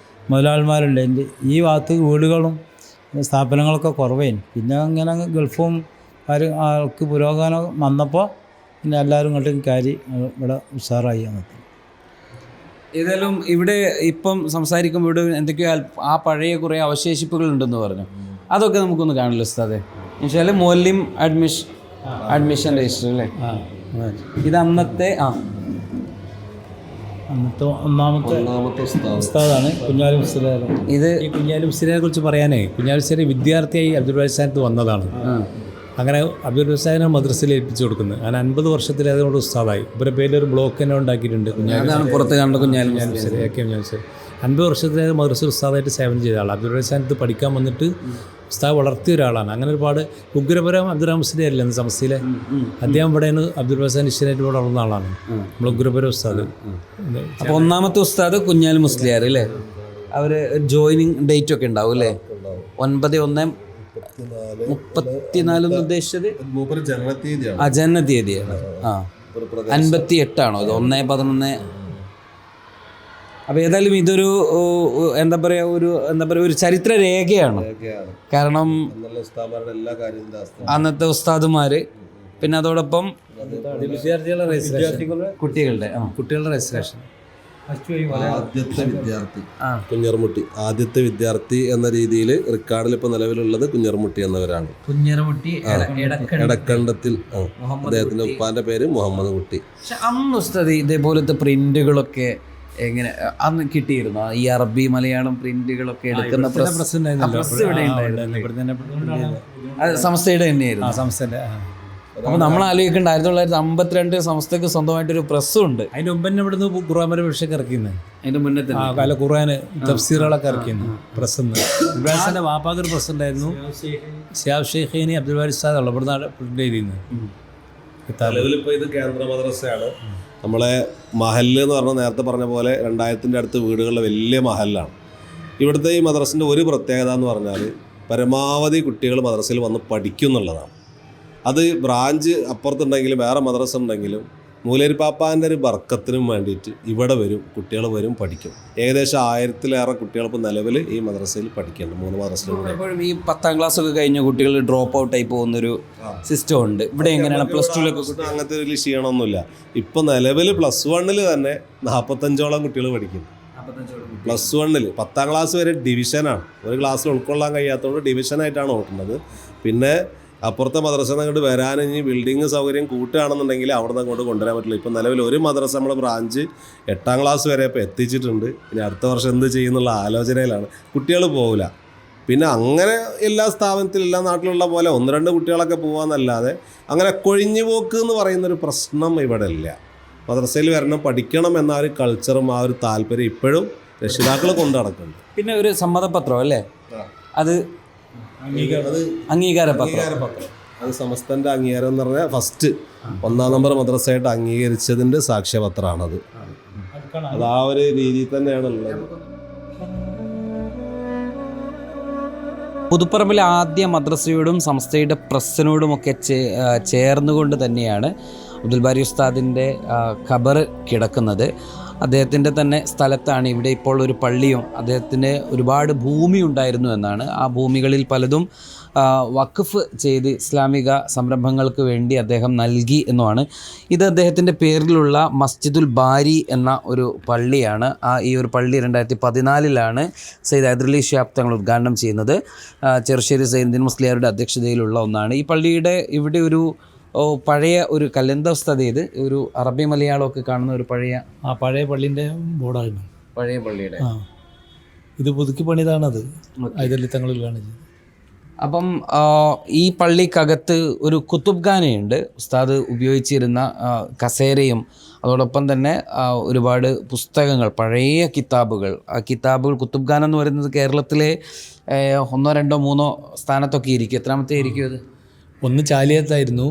S6: മുതലാളിമാരുണ്ട്. എൻ്റെ ഈ ഭാഗത്ത് വീടുകളും സ്ഥാപനങ്ങളൊക്കെ കുറവായിരുന്നു. പിന്നെ അങ്ങനെ ഗൾഫും ആൾക്ക് പുരോഗമനം വന്നപ്പോൾ പിന്നെ എല്ലാവരും ഇങ്ങോട്ടും കയറി ഇവിടെ ഉഷാറായി അന്നത്തെ.
S1: ഏതായാലും ഇവിടെ ഇപ്പം സംസാരിക്കുമ്പോൾ ഇവിടെ എന്തൊക്കെയോ ആ പഴയ കുറേ അവശേഷിപ്പുകൾ ഉണ്ടെന്ന് പറഞ്ഞു. അതൊക്കെ നമുക്കൊന്ന് കാണില്ല ഉസ്താദെ. എന്നുവെച്ചാൽ മുഅല്ലിം അഡ്മിഷൻ രജിസ്റ്റർ അല്ലേ? ഇത് അന്നത്തെ
S6: ഒന്നാമത്തെ ഉസ്താദാണ് കുഞ്ഞാലി മുസ്ലിയാർ.
S1: ഇത്
S4: ഈ കുഞ്ഞാലി മുസ്ലിയാരെ കുറിച്ച് പറയാനേ, കുഞ്ഞാലി മുസ്ലിയാർ വിദ്യാർത്ഥിയായി അബ്ദുൽ ബാരി സ്ഥാനത്ത് വന്നതാണ്. അങ്ങനെ അബ്ദുൽ ബാരി സ്ഥാനെ മദ്രസയിൽ ഏൽപ്പിച്ചു കൊടുക്കുന്നത്. അങ്ങനെ 50 വർഷത്തിൽ അതുകൊണ്ട് ഉസ്താദായി. ഇവരുടെ പേരിലൊരു ബ്ലോക്ക് തന്നെ ഉണ്ടാക്കിയിട്ടുണ്ട്.
S1: പുറത്ത് കണ്ട കുഞ്ഞാലി
S4: മുസ്ലിയാർ 50 വർഷത്തിൽ മദ്രസ ഉസ്താദായിട്ട് സേവനം ചെയ്ത ആളാണ്. അബ്ദുൽ ബാരി സ്ഥാനത്ത് പഠിക്കാൻ വന്നിട്ട് ഉസ്താദ് വളർത്തിയ ഒരാളാണ്. അങ്ങനെ ഒരുപാട് ഉഗ്രപുരം അബ്ദുറഹ്മാൻ മുസ്ലിയാർ ഇല്ലേ സംസ്ഥയിലെ, അദ്ദേഹം ഇവിടെയാണ് അബ്ദുൽ ബാരി സ്ഥാൻ നിശ്ചയമായിട്ട് ഇവിടെ വളർന്ന ആളാണ്. നമ്മൾ ഉഗ്രപുരം ഉസ്താദ്.
S1: അപ്പോൾ ഒന്നാമത്തെ ഉസ്താദ് കുഞ്ഞാലി മുസ്ലിയാർ അല്ലേ? അവർ ജോയിനിങ് ഡേറ്റ് ഒക്കെ ഉണ്ടാവും അല്ലേ? 9/1/34 ഉദ്ദേശിച്ചത് ജനനത്തീയതിയാണ്. 58 ആണോ ഇത്? 1/11. അപ്പോൾ ഏതായാലും ഇതൊരു എന്താ പറയുക ഒരു ചരിത്ര രേഖയാണ്. കാരണം അന്നത്തെ ഉസ്താദുമാർ, പിന്നെ അതോടൊപ്പം കുട്ടികളുടെ രജിസ്ട്രേഷൻ.
S3: ആദ്യത്തെ വിദ്യാർത്ഥി എന്ന രീതിയിൽ റെക്കോർഡിൽ ഇപ്പോൾ നിലവിലുള്ളത് കുഞ്ഞർമുട്ടി എന്നവരാണ്. എടക്കണ്ടത്തിൽ അദ്ദേഹത്തിന്റെ ഉപ്പാന്റെ പേര് മുഹമ്മദ് കുട്ടി.
S1: പക്ഷെ അന്ന് ഉസ്താദ് ഇതേപോലത്തെ പ്രിന്റുകളൊക്കെ എങ്ങനെ അന്ന് കിട്ടിയിരുന്നു? ഈ അറബി മലയാളം പ്രിന്റുകളൊക്കെ എടുക്കുന്ന സംസ്ഥയുടെ തന്നെയായിരുന്നു. അപ്പോൾ നമ്മൾ ആലോചിക്കേണ്ട 1952 സംസ്ഥയ്ക്ക് സ്വന്തമായിട്ടൊരു പ്രസ്സും ഉണ്ട്.
S4: അതിന് മുമ്പ് തന്നെ ഇവിടുന്ന് ഖുർആൻ പരീക്ഷയൊക്കെ ഇറക്കിയിരുന്നു.
S1: അതിന്റെ മുന്നേ
S4: കാല ഖുർആന് തഫ്സീറുകളൊക്കെ ഇറക്കിയിരുന്നു പ്രസ്സെന്ന്. ഇബ്രാഹിമിന്റെ വാപ്പാക്കൊരു പ്രസ് ഉണ്ടായിരുന്നു, സിയാബ് ഷെയ്ഖിനി അബ്ദുൽ ബാരി ഉസ്താദ് ഉള്ള ഇവിടുന്ന് പ്രിന്റ് ചെയ്തിരുന്നു.
S3: നിലവിലിപ്പോൾ ഇത് കേന്ദ്ര മദ്രസയാണ്. നമ്മളെ മഹല്ല് എന്ന് പറഞ്ഞാൽ നേരത്തെ പറഞ്ഞ പോലെ 2000-ന്റെ അടുത്ത് വീടുകളിലെ വലിയ മഹല്ലാണ്. ഇവിടുത്തെ ഈ മദ്രസിൻ്റെ ഒരു പ്രത്യേകത എന്ന് പറഞ്ഞാൽ പരമാവധി കുട്ടികൾ മദ്രസയിൽ വന്ന് പഠിക്കും എന്നുള്ളതാണ്. അത് ബ്രാഞ്ച് അപ്പുറത്തുണ്ടെങ്കിലും വേറെ മദ്രസ ഉണ്ടെങ്കിലും മൂലേരി പാപ്പാൻ്റെ ഒരു ബർക്കത്തിനും വേണ്ടിയിട്ട് ഇവിടെ വരും, കുട്ടികൾ വരും, പഠിക്കും. ഏകദേശം 1000-ലേറെ കുട്ടികൾ ഇപ്പോൾ നിലവിൽ ഈ മദ്രസയിൽ പഠിക്കുന്നുണ്ട്. 3 മദ്രസയിലും.
S1: എപ്പോഴും ഈ 10ാം ക്ലാസ് ഒക്കെ കഴിഞ്ഞ കുട്ടികൾ ഡ്രോപ്പ് ഔട്ട് ആയി പോകുന്നൊരു സിസ്റ്റം ഉണ്ട്. ഇവിടെ എങ്ങനെയാണ് +2
S3: അങ്ങനത്തെ വലിയ ക്ഷീണമൊന്നുമില്ല. ഇപ്പം നിലവിൽ +1 തന്നെ 45ഓളം കുട്ടികൾ പഠിക്കുന്നു. +1 10ാം ക്ലാസ് വരെ ഡിവിഷനാണ്. ഒരു ക്ലാസ്സിൽ ഉൾക്കൊള്ളാൻ കഴിയാത്തതുകൊണ്ട് ഡിവിഷനായിട്ടാണ് ഓട്ടുന്നത്. പിന്നെ അപ്പുറത്തെ മദ്രസ അങ്ങോട്ട് വരാൻ ഇനി ബിൽഡിങ് സൗകര്യം കൂട്ടുകയാണെന്നുണ്ടെങ്കിൽ അവിടെ നിന്ന് അങ്ങോട്ട് കൊണ്ടുവരാൻ പറ്റില്ല. ഇപ്പം നിലവിൽ ഒരു മദ്രസ നമ്മുടെ ബ്രാഞ്ച് 8ാം ക്ലാസ് വരെ ഇപ്പോൾ എത്തിച്ചിട്ടുണ്ട്. ഇനി അടുത്ത വർഷം എന്ത് ചെയ്യുന്നുള്ള ആലോചനയിലാണ്. കുട്ടികൾ പോകില്ല. പിന്നെ അങ്ങനെ എല്ലാ സ്ഥാപനത്തിലും എല്ലാ നാട്ടിലുള്ള പോലെ 1-2 കുട്ടികളൊക്കെ പോകാമെന്നല്ലാതെ അങ്ങനെ കൊഴിഞ്ഞു പോക്ക് എന്ന് പറയുന്നൊരു പ്രശ്നം ഇവിടെ ഇല്ല. മദ്രസയിൽ വരണം, പഠിക്കണം എന്ന ഒരു കൾച്ചറും ആ ഒരു താല്പര്യം ഇപ്പോഴും രക്ഷിതാക്കൾ കൊണ്ടു നടക്കുന്നുണ്ട്.
S1: പിന്നെ ഒരു സമ്മതപത്രം അല്ലേ, അത് അംഗീകാരപത്രം.
S3: അത് സമസ്തൻ്റെ അംഗീകാരം എന്ന് പറഞ്ഞാൽ ഫസ്റ്റ് 1ാം നമ്പർ മദ്രസയായിട്ട് അംഗീകരിച്ചതിൻ്റെ സാക്ഷ്യപത്രമാണത്. അത് ആ ഒരു രീതിയിൽ തന്നെയാണുള്ളത്.
S1: പുതുപ്പറമ്പിലെ ആദ്യ മദ്രസയോടും സംസ്ഥയുടെ പ്രസ്സിനോടുമൊക്കെ ചേർന്നുകൊണ്ട് തന്നെയാണ് അബ്ദുൽ ബാരി ഉസ്താദിൻ്റെ ഖബർ കിടക്കുന്നത്. അദ്ദേഹത്തിൻ്റെ തന്നെ സ്ഥലത്താണ്. ഇവിടെ ഇപ്പോൾ ഒരു പള്ളിയും അദ്ദേഹത്തിന് ഒരുപാട് ഭൂമി ഉണ്ടായിരുന്നു എന്നാണ്. ആ ഭൂമികളിൽ പലതും വഖഫ് ചെയ്ത് ഇസ്ലാമിക സംരംഭങ്ങൾക്ക് വേണ്ടി അദ്ദേഹം നൽകി എന്നുമാണ്. ഇത് അദ്ദേഹത്തിൻ്റെ പേരിലുള്ള മസ്ജിദുൽ ബാരി എന്ന ഒരു പള്ളിയാണ്. ഈ ഒരു പള്ളി 2014 സയ്യിദ് ഹൈദരലി ശിഹാബ് തങ്ങൾ ഉദ്ഘാടനം ചെയ്യുന്നത്. ചെറുശ്ശേരി സൈനുദ്ദീൻ മുസ്ലിയാരുടെ അധ്യക്ഷതയിലുള്ള ഒന്നാണ്. ഈ പള്ളിയുടെ ഇവിടെ ഒരു പഴയ ഒരു കല്ലെന്തവസ്ഥ ഇത് ഒരു അറബി മലയാളമൊക്കെ കാണുന്ന ഒരു പഴയ
S4: പള്ളിൻ്റെ ബോർഡായിരുന്നു.
S1: പഴയ പള്ളിയുടെ
S4: ഇത് പുതുക്കി പണിതാണത് ഹൈദരലി തങ്ങളിലാണ് ചെയ്തത്.
S1: അപ്പം ഈ പള്ളിക്കകത്ത് ഒരു കുത്തുബ് ഖാനയുണ്ട്. ഉസ്താദ് ഉപയോഗിച്ചിരുന്ന കസേരയും അതോടൊപ്പം തന്നെ ഒരുപാട് പുസ്തകങ്ങൾ, പഴയ കിതാബുകൾ. ആ കിതാബുകൾ, കുത്തുബ് ഖാന എന്ന് പറയുന്നത് കേരളത്തിലെ 1, 2, 3 സ്ഥാനത്തൊക്കെ ഇരിക്കും. എത്രാമത്തെ ആയിരിക്കും അത്?
S4: 1 ചാലിയത്തായിരുന്നു,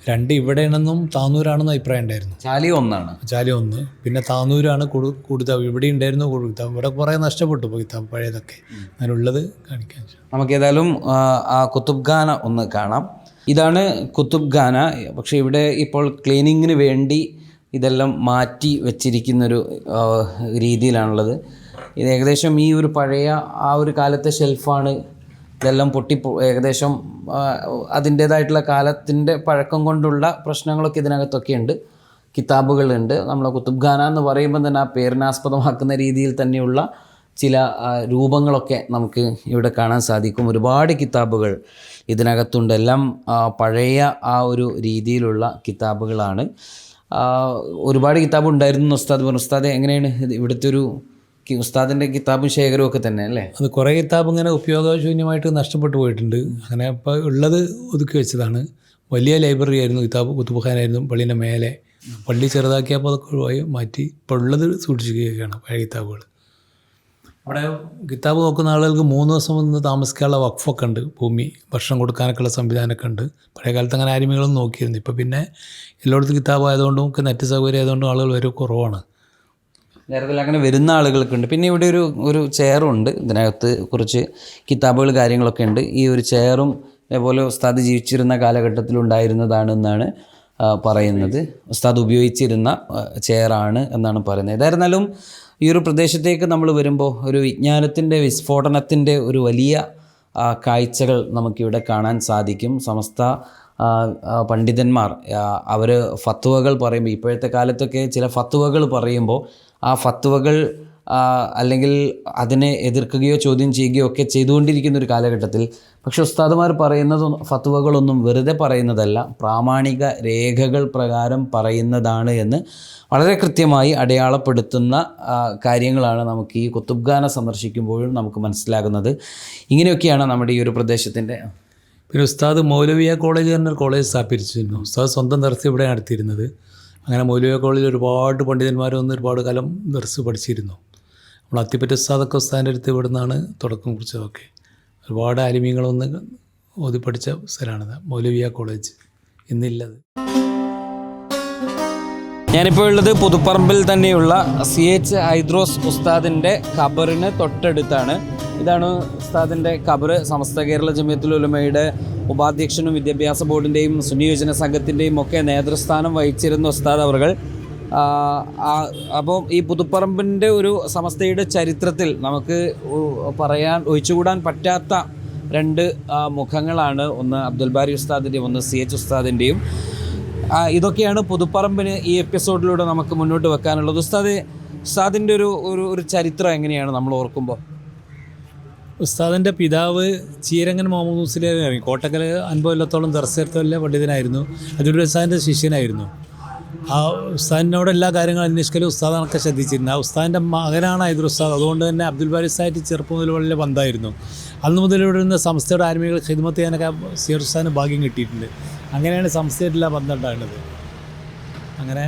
S4: 2 ഇവിടെയാണെന്നും താന്നൂരാണെന്നും അഭിപ്രായം ഉണ്ടായിരുന്നു.
S1: ചാലി 1
S4: ചാലി 1, പിന്നെ താന്നൂരാണ് കൂടുതൽ. ഇവിടെ ഉണ്ടായിരുന്നു കൊടുത്താൽ, ഇവിടെ കുറേ നഷ്ടപ്പെട്ടു പോയി പഴയതൊക്കെ. അതിനുള്ളത് കാണിക്കാൻ.
S1: നമുക്കേതായാലും ആ കുത്തുബ് ഖാന ഒന്ന് കാണാം. ഇതാണ് കുത്തുബ് ഖാന. പക്ഷേ ഇവിടെ ഇപ്പോൾ ക്ലീനിങ്ങിന് വേണ്ടി ഇതെല്ലാം മാറ്റി വെച്ചിരിക്കുന്നൊരു രീതിയിലാണുള്ളത്. ഇത് ഏകദേശം ഈ ഒരു പഴയ ആ ഒരു കാലത്തെ ഷെൽഫാണ്. ഇതെല്ലാം ഏകദേശം അതിൻ്റേതായിട്ടുള്ള കാലത്തിൻ്റെ പഴക്കം കൊണ്ടുള്ള പ്രശ്നങ്ങളൊക്കെ ഇതിനകത്തൊക്കെ ഉണ്ട്. കിതാബുകളുണ്ട്. നമ്മൾ കുത്തുബ് ഖാന എന്ന് പറയുമ്പോൾ തന്നെ ആ പേരിനാസ്പദമാക്കുന്ന രീതിയിൽ തന്നെയുള്ള ചില രൂപങ്ങളൊക്കെ നമുക്ക് ഇവിടെ കാണാൻ സാധിക്കും. ഒരുപാട് കിതാബുകൾ ഇതിനകത്തുണ്ട്. എല്ലാം പഴയ ആ ഒരു രീതിയിലുള്ള കിതാബുകളാണ്. ഒരുപാട് കിതാബ് ഉണ്ടായിരുന്നു ഉസ്താദ് പറഞ്ഞു. ഉസ്താദ് എങ്ങനെയാണ് ഇവിടുത്തെ ഒരു ഉസ്താദിൻ്റെ കിതാബും ശേഖരവും ഒക്കെ തന്നെ അല്ലേ?
S4: അത് കുറേ കിതാബ് ഇങ്ങനെ ഉപയോഗശൂന്യമായിട്ട് നഷ്ടപ്പെട്ടു പോയിട്ടുണ്ട്. അങ്ങനെ ഇപ്പോൾ ഉള്ളത് ഒതുക്കി വെച്ചതാണ്. വലിയ ലൈബ്രറി ആയിരുന്നു, കുത്തുബ് ഖാനായിരുന്നു പള്ളീൻ്റെ മേലെ. പള്ളി ചെറുതാക്കിയപ്പോൾ അതൊക്കെ ഒഴിവായി മാറ്റി ഇപ്പോൾ ഉള്ളത് സൂക്ഷിക്കുകയാണ് പഴയ കിതാബുകൾ. അവിടെ കിതാബ് നോക്കുന്ന ആളുകൾക്ക് 3 ദിവസം നിന്ന് താമസിക്കാനുള്ള വഖഫൊക്കെ ഉണ്ട്. ഭൂമി, ഭക്ഷണം കൊടുക്കാനൊക്കെയുള്ള സംവിധാനമൊക്കെ ഉണ്ട്. പഴയ കാലത്ത് അങ്ങനെ ആരുമികളൊന്നും നോക്കിയിരുന്നു. ഇപ്പോൾ പിന്നെ എല്ലായിടത്തും കിതാബ് ആയതുകൊണ്ടും ഒക്കെ നെറ്റ് സൗകര്യം ആയതുകൊണ്ടും ആളുകൾ വരെ കുറവാണ്.
S1: നേരത്തിൽ അങ്ങനെ വരുന്ന ആളുകൾക്കുണ്ട്. പിന്നെ ഇവിടെ ഒരു ചെയറുണ്ട്. ഇതിനകത്ത് കുറച്ച് കിതാബുകൾ കാര്യങ്ങളൊക്കെ ഉണ്ട്. ഈ ഒരു ചെയറും അതേപോലെ ഉസ്താദ് ജീവിച്ചിരുന്ന കാലഘട്ടത്തിലുണ്ടായിരുന്നതാണെന്നാണ് പറയുന്നത്. ഉസ്താദ് ഉപയോഗിച്ചിരുന്ന ചെയറാണ് എന്നാണ് പറയുന്നത്. ഏതായിരുന്നാലും ഈ ഒരു പ്രദേശത്തേക്ക് നമ്മൾ വരുമ്പോൾ ഒരു വിജ്ഞാനത്തിൻ്റെ വിസ്ഫോടനത്തിൻ്റെ ഒരു വലിയ കാഴ്ചകൾ നമുക്കിവിടെ കാണാൻ സാധിക്കും. സമസ്ത പണ്ഡിതന്മാർ അവർ ഫത്വകൾ പറയുമ്പോൾ, ഇപ്പോഴത്തെ കാലത്തൊക്കെ ചില ഫത്വകൾ പറയുമ്പോൾ ആ ഫത്വകൾ അല്ലെങ്കിൽ അതിനെ എതിർക്കുകയോ ചോദ്യം ചെയ്യുകയോ ഒക്കെ ചെയ്തുകൊണ്ടിരിക്കുന്ന ഒരു കാലഘട്ടത്തിൽ പക്ഷേ ഉസ്താദുമാർ പറയുന്നത് ഫത്വകളൊന്നും വെറുതെ പറയുന്നതല്ല, പ്രാമാണിക രേഖകൾ പ്രകാരം പറയുന്നതാണ് എന്ന് വളരെ കൃത്യമായി അടയാളപ്പെടുത്തുന്ന കാര്യങ്ങളാണ് നമുക്ക് ഈ കുത്തുബ് ഖാന സന്ദർശിക്കുമ്പോഴും നമുക്ക് മനസ്സിലാകുന്നത്. ഇങ്ങനെയൊക്കെയാണ് നമ്മുടെ ഈ ഒരു പ്രദേശത്തിൻ്റെ.
S4: പിന്നെ ഉസ്താദ് മൗലവിയ കോളേജ് എന്നൊരു കോളേജ് സ്ഥാപിച്ചിരുന്നു. ഉസ്താദ് സ്വന്തം ദർസ് ഇവിടെ നടത്തിയിരുന്നത്. അങ്ങനെ മൗലവിയ കോളേജിൽ ഒരുപാട് പണ്ഡിതന്മാർ വന്ന് ഒരുപാട് കാലം ദർസ് പഠിച്ചിരുന്നു. നമ്മൾ അത്തിപ്പറ്റ ഉസ്താദൊക്കെ ഉസ്താദിൻ്റെ അടുത്ത് ഇവിടെ നിന്നാണ് തുടക്കം കുറിച്ചതൊക്കെ. ഒരുപാട് ആലിമീങ്ങളൊന്ന് ഓതി പഠിച്ച സ്ഥലമാണിത് മൗലവിയ കോളേജ്, ഇന്നില്ലത്.
S1: ഞാനിപ്പോൾ ഉള്ളത് പുതുപ്പറമ്പിൽ തന്നെയുള്ള CH ഹൈദ്രോസ് ഉസ്താദിൻ്റെ ഖബറിന് തൊട്ടടുത്താണ്. ഇതാണ് ഉസ്താദിൻ്റെ ഖബർ. സമസ്ത കേരള ജമിയത്തുൽ ഉലമയുടെ ഉപാധ്യക്ഷനും വിദ്യാഭ്യാസ ബോർഡിൻ്റെയും സുന്നി യോജന സംഘത്തിൻ്റെയും ഒക്കെ നേതൃസ്ഥാനം വഹിച്ചിരുന്ന ഉസ്താദ് അവർകൾ. അപ്പോൾ ഈ പുതുപ്പറമ്പിൻ്റെ ഒരു സമസ്തയുടെ ചരിത്രത്തിൽ നമുക്ക് ഒഴിച്ചുകൂടാൻ പറ്റാത്ത 2 മുഖങ്ങളാണ്. ഒന്ന് അബ്ദുൽ ബാരി ഉസ്താദിൻ്റെയും ഒന്ന് CH ഉസ്താദിൻ്റെയും. ഇതൊക്കെയാണ് പുതുപ്പറമ്പിന് ഈ എപ്പിസോഡിലൂടെ നമുക്ക് മുന്നോട്ട് വെക്കാനുള്ളത്. ഉസ്താദിൻ്റെ ഒരു ചരിത്രം എങ്ങനെയാണ് നമ്മൾ ഓർക്കുമ്പോൾ?
S4: ഉസ്താദിൻ്റെ പിതാവ് ചീരങ്ങൻ മുഹമ്മദ് മുസ്ലിം കോട്ടക്കൽ 50 കൊല്ലത്തോളം ദർശനത്തിലെ പണ്ഡിതനായിരുന്നു. അബ്ദുൽ ഉസ്താദിൻ്റെ ശിഷ്യനായിരുന്നു. ആ ഉസ്താദിനോട് എല്ലാ കാര്യങ്ങളും അന്വേഷിക്കലും ഉസ്താദാണൊക്കെ ശ്രദ്ധിച്ചിരുന്നു. ആ ഉസ്താദിൻ്റെ മകനാണ് ഹൈദർ ഉസ്താദ്. അതുകൊണ്ട് തന്നെ അബ്ദുൽ ബാരി ഉസ്താദ് ചെറുപ്പം മുതൽ വലിയ ബന്ധമായിരുന്നു. അന്ന് മുതൽ ഇവിടെ നിന്ന് സംസ്ഥയുടെ ആർമികൾ ഖിദ്മത്ത് ചെയ്യാനൊക്കെ CH ഉസ്താദിന് ഭാഗ്യം കിട്ടിയിട്ടുണ്ട്. അങ്ങനെയാണ് സംസ്ഥയായിട്ടുള്ള ബന്ധം ഉണ്ടാകുന്നത്. അങ്ങനെ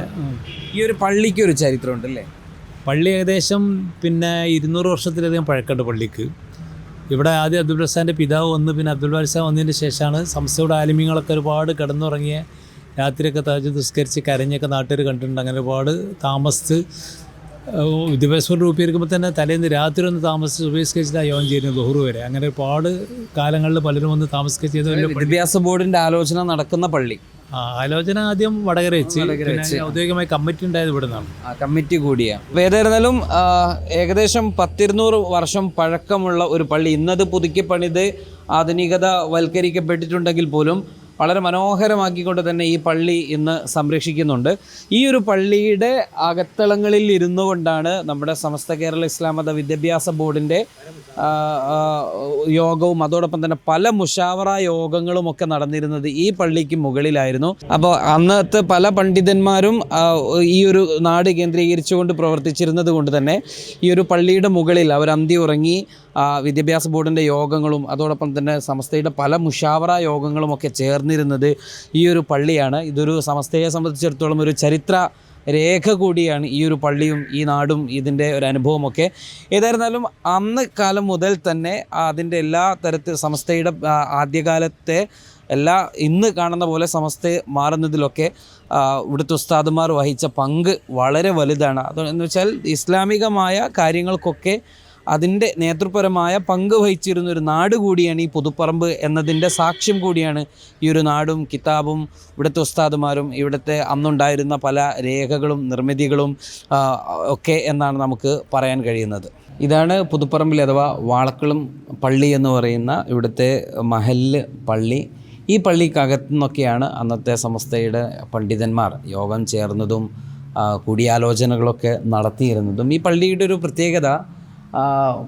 S1: ഈ ഒരു പള്ളിക്ക് ഒരു ചരിത്രമുണ്ട് അല്ലേ?
S4: പള്ളി ഏകദേശം 200 വർഷത്തിലധികം പഴക്കമുണ്ട് പള്ളിക്ക്. ഇവിടെ ആദ്യം അബ്ദുൽ ഉസ്താദിൻ്റെ പിതാവ് വന്ന് പിന്നെ അബ്ദുൽ ബാരി ഉസ്താദ് വന്നതിന് ശേഷമാണ് സംസ്ഥയുടെ ആലിമീങ്ങളൊക്കെ ഒരുപാട് കിടന്നുറങ്ങിയ രാത്രിയൊക്കെ തഹജ്ജുദ് നിസ്കരിച്ച് കരഞ്ഞൊക്കെ നാട്ടുകാർ കണ്ടിട്ടുണ്ട്. അങ്ങനെ ഒരുപാട് താമസിച്ച് വിദ്യാഭ്യാസം രൂപീകരിക്കുമ്പോൾ തന്നെ തലേന്ന് രാത്രി ഒന്ന് താമസിച്ച് ഉപയോഗിച്ചിട്ടാണ് യോഗം ചെയ്യുന്നത് ദുഹർ വരെ. അങ്ങനെ ഒരുപാട് കാലങ്ങളിൽ പലരും വന്ന് താമസിക്കുക ചെയ്ത
S1: വിദ്യാഭ്യാസ ബോർഡിൻ്റെ ആലോചന നടക്കുന്ന പള്ളി.
S4: ആലോചന ആദ്യം വടകര വെച്ച് ഔദ്യോഗികമായി കമ്മിറ്റി ഉണ്ടായത് ഇവിടെ നിന്നാണ്.
S1: കമ്മിറ്റി കൂടിയാണ്. ഏതായിരുന്നാലും ഏകദേശം 100-200 വർഷം പഴക്കമുള്ള ഒരു പള്ളി. ഇന്നത് പുതുക്കി പണിത് ആധുനികത വൽക്കരിക്കപ്പെട്ടിട്ടുണ്ടെങ്കിൽ പോലും വളരെ മനോഹരമാക്കിക്കൊണ്ട് തന്നെ ഈ പള്ളി ഇന്ന് സംരക്ഷിക്കുന്നുണ്ട്. ഈ ഒരു പള്ളിയുടെ അകത്തളങ്ങളിൽ ഇരുന്നു കൊണ്ടാണ് നമ്മുടെ സമസ്ത കേരള ഇസ്ലാം മത വിദ്യാഭ്യാസ ബോർഡിൻ്റെ യോഗവും അതോടൊപ്പം തന്നെ പല മുഷാവറ യോഗങ്ങളും ഒക്കെ നടന്നിരുന്നത് ഈ പള്ളിക്ക് മുകളിലായിരുന്നു. അപ്പോൾ അന്നത്തെ പല പണ്ഡിതന്മാരും ഈ ഒരു നാട് കേന്ദ്രീകരിച്ചുകൊണ്ട് പ്രവർത്തിച്ചിരുന്നത് കൊണ്ട് തന്നെ ഈ ഒരു പള്ളിയുടെ മുകളിൽ അവർ അന്തി ഉറങ്ങി വിദ്യാഭ്യാസ ബോർഡിൻ്റെ യോഗങ്ങളും അതോടൊപ്പം തന്നെ സമസ്തയുടെ പല മുഷാവറ യോഗങ്ങളും ഒക്കെ ചേർന്നിരുന്നത് ഈ ഒരു പള്ളിയാണ്. ഇതൊരു സമസ്തയെ സംബന്ധിച്ചിടത്തോളം ഒരു ചരിത്ര രേഖ കൂടിയാണ് ഈ ഒരു പള്ളിയും ഈ നാടും ഇതിൻ്റെ ഒരു അനുഭവമൊക്കെ. ഏതായിരുന്നാലും അന്ന് കാലം മുതൽ തന്നെ അതിൻ്റെ എല്ലാ തരത്തിൽ സമസ്തയുടെ ആദ്യകാലത്തെ എല്ലാ ഇന്ന് കാണുന്ന പോലെ സമസ്ത മാറുന്നതിലൊക്കെ ഇവിടുത്തെ ഉസ്താദുമാർ വഹിച്ച പങ്ക് വളരെ വലുതാണ്. അതെന്ന് വെച്ചാൽ ഇസ്ലാമികമായ കാര്യങ്ങൾക്കൊക്കെ അതിൻ്റെ നേതൃപരമായ പങ്ക് വഹിച്ചിരുന്ന ഒരു നാട് കൂടിയാണ് ഈ പുതുപ്പറമ്പ് എന്നതിൻ്റെ സാക്ഷ്യം കൂടിയാണ് ഈ ഒരു നാടും കിതാബും ഇവിടുത്തെ ഉസ്താദുമാരും ഇവിടുത്തെ അന്നുണ്ടായിരുന്ന പല രേഖകളും നിർമ്മിതികളും ഒക്കെ എന്നാണ് നമുക്ക് പറയാൻ കഴിയുന്നത്. ഇതാണ് പുതുപ്പറമ്പിൽ അഥവാ വാളക്കുളം പള്ളി എന്ന് പറയുന്ന ഇവിടുത്തെ മഹല്ല് പള്ളി. ഈ പള്ളിക്കകത്തു നിന്നൊക്കെയാണ് അന്നത്തെ സമസ്തയുടെ പണ്ഡിതന്മാർ യോഗം ചേർന്നതും കൂടിയാലോചനകളൊക്കെ നടത്തിയിരുന്നതും. ഈ പള്ളിയുടെ ഒരു പ്രത്യേകത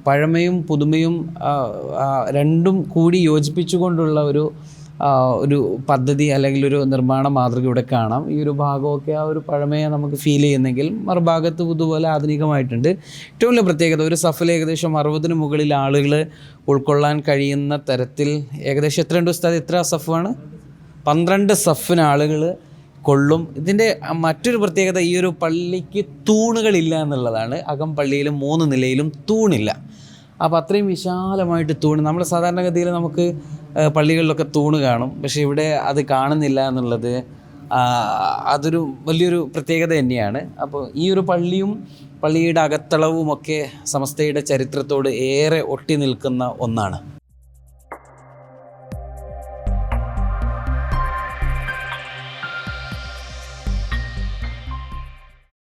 S1: പഴമയും പുതുമയും രണ്ടും കൂടി യോജിപ്പിച്ചുകൊണ്ടുള്ള ഒരു പദ്ധതി അല്ലെങ്കിൽ ഒരു നിർമ്മാണ മാതൃക ഇവിടെ കാണാം. ഈ ഒരു ഭാഗമൊക്കെ ആ ഒരു പഴമയെ നമുക്ക് ഫീൽ ചെയ്യുന്നെങ്കിൽ മറുഭാഗത്ത് പുതുപോലെ ആധുനികമായിട്ടുണ്ട്. ഏറ്റവും വലിയ പ്രത്യേകത ഒരു സഫിൽ ഏകദേശം 60 മുകളിൽ ആളുകൾ ഉൾക്കൊള്ളാൻ കഴിയുന്ന തരത്തിൽ ഏകദേശം എത്രയുണ്ട് ഉസ്താദ്? എത്ര സഫാണ്? 12 സഫിന് ആളുകൾ കൊള്ളും. ഇതിൻ്റെ മറ്റൊരു പ്രത്യേകത ഈ ഒരു പള്ളിക്ക് തൂണുകളില്ല എന്നുള്ളതാണ്. അകം പള്ളിയിലും 3 നിലയിലും തൂണില്ല. അപ്പോൾ അത്രയും വിശാലമായിട്ട് തൂണ്, നമ്മൾ സാധാരണഗതിയിൽ നമുക്ക് പള്ളികളിലൊക്കെ തൂണ് കാണും, പക്ഷേ ഇവിടെ അത് കാണുന്നില്ല എന്നുള്ളത് അതൊരു വലിയൊരു പ്രത്യേകത തന്നെയാണ്. അപ്പോൾ ഈ ഒരു പള്ളിയും പള്ളിയുടെ അകത്തളവുമൊക്കെ സമസ്തയുടെ ചരിത്രത്തോട് ഏറെ ഒട്ടി നിൽക്കുന്ന ഒന്നാണ്.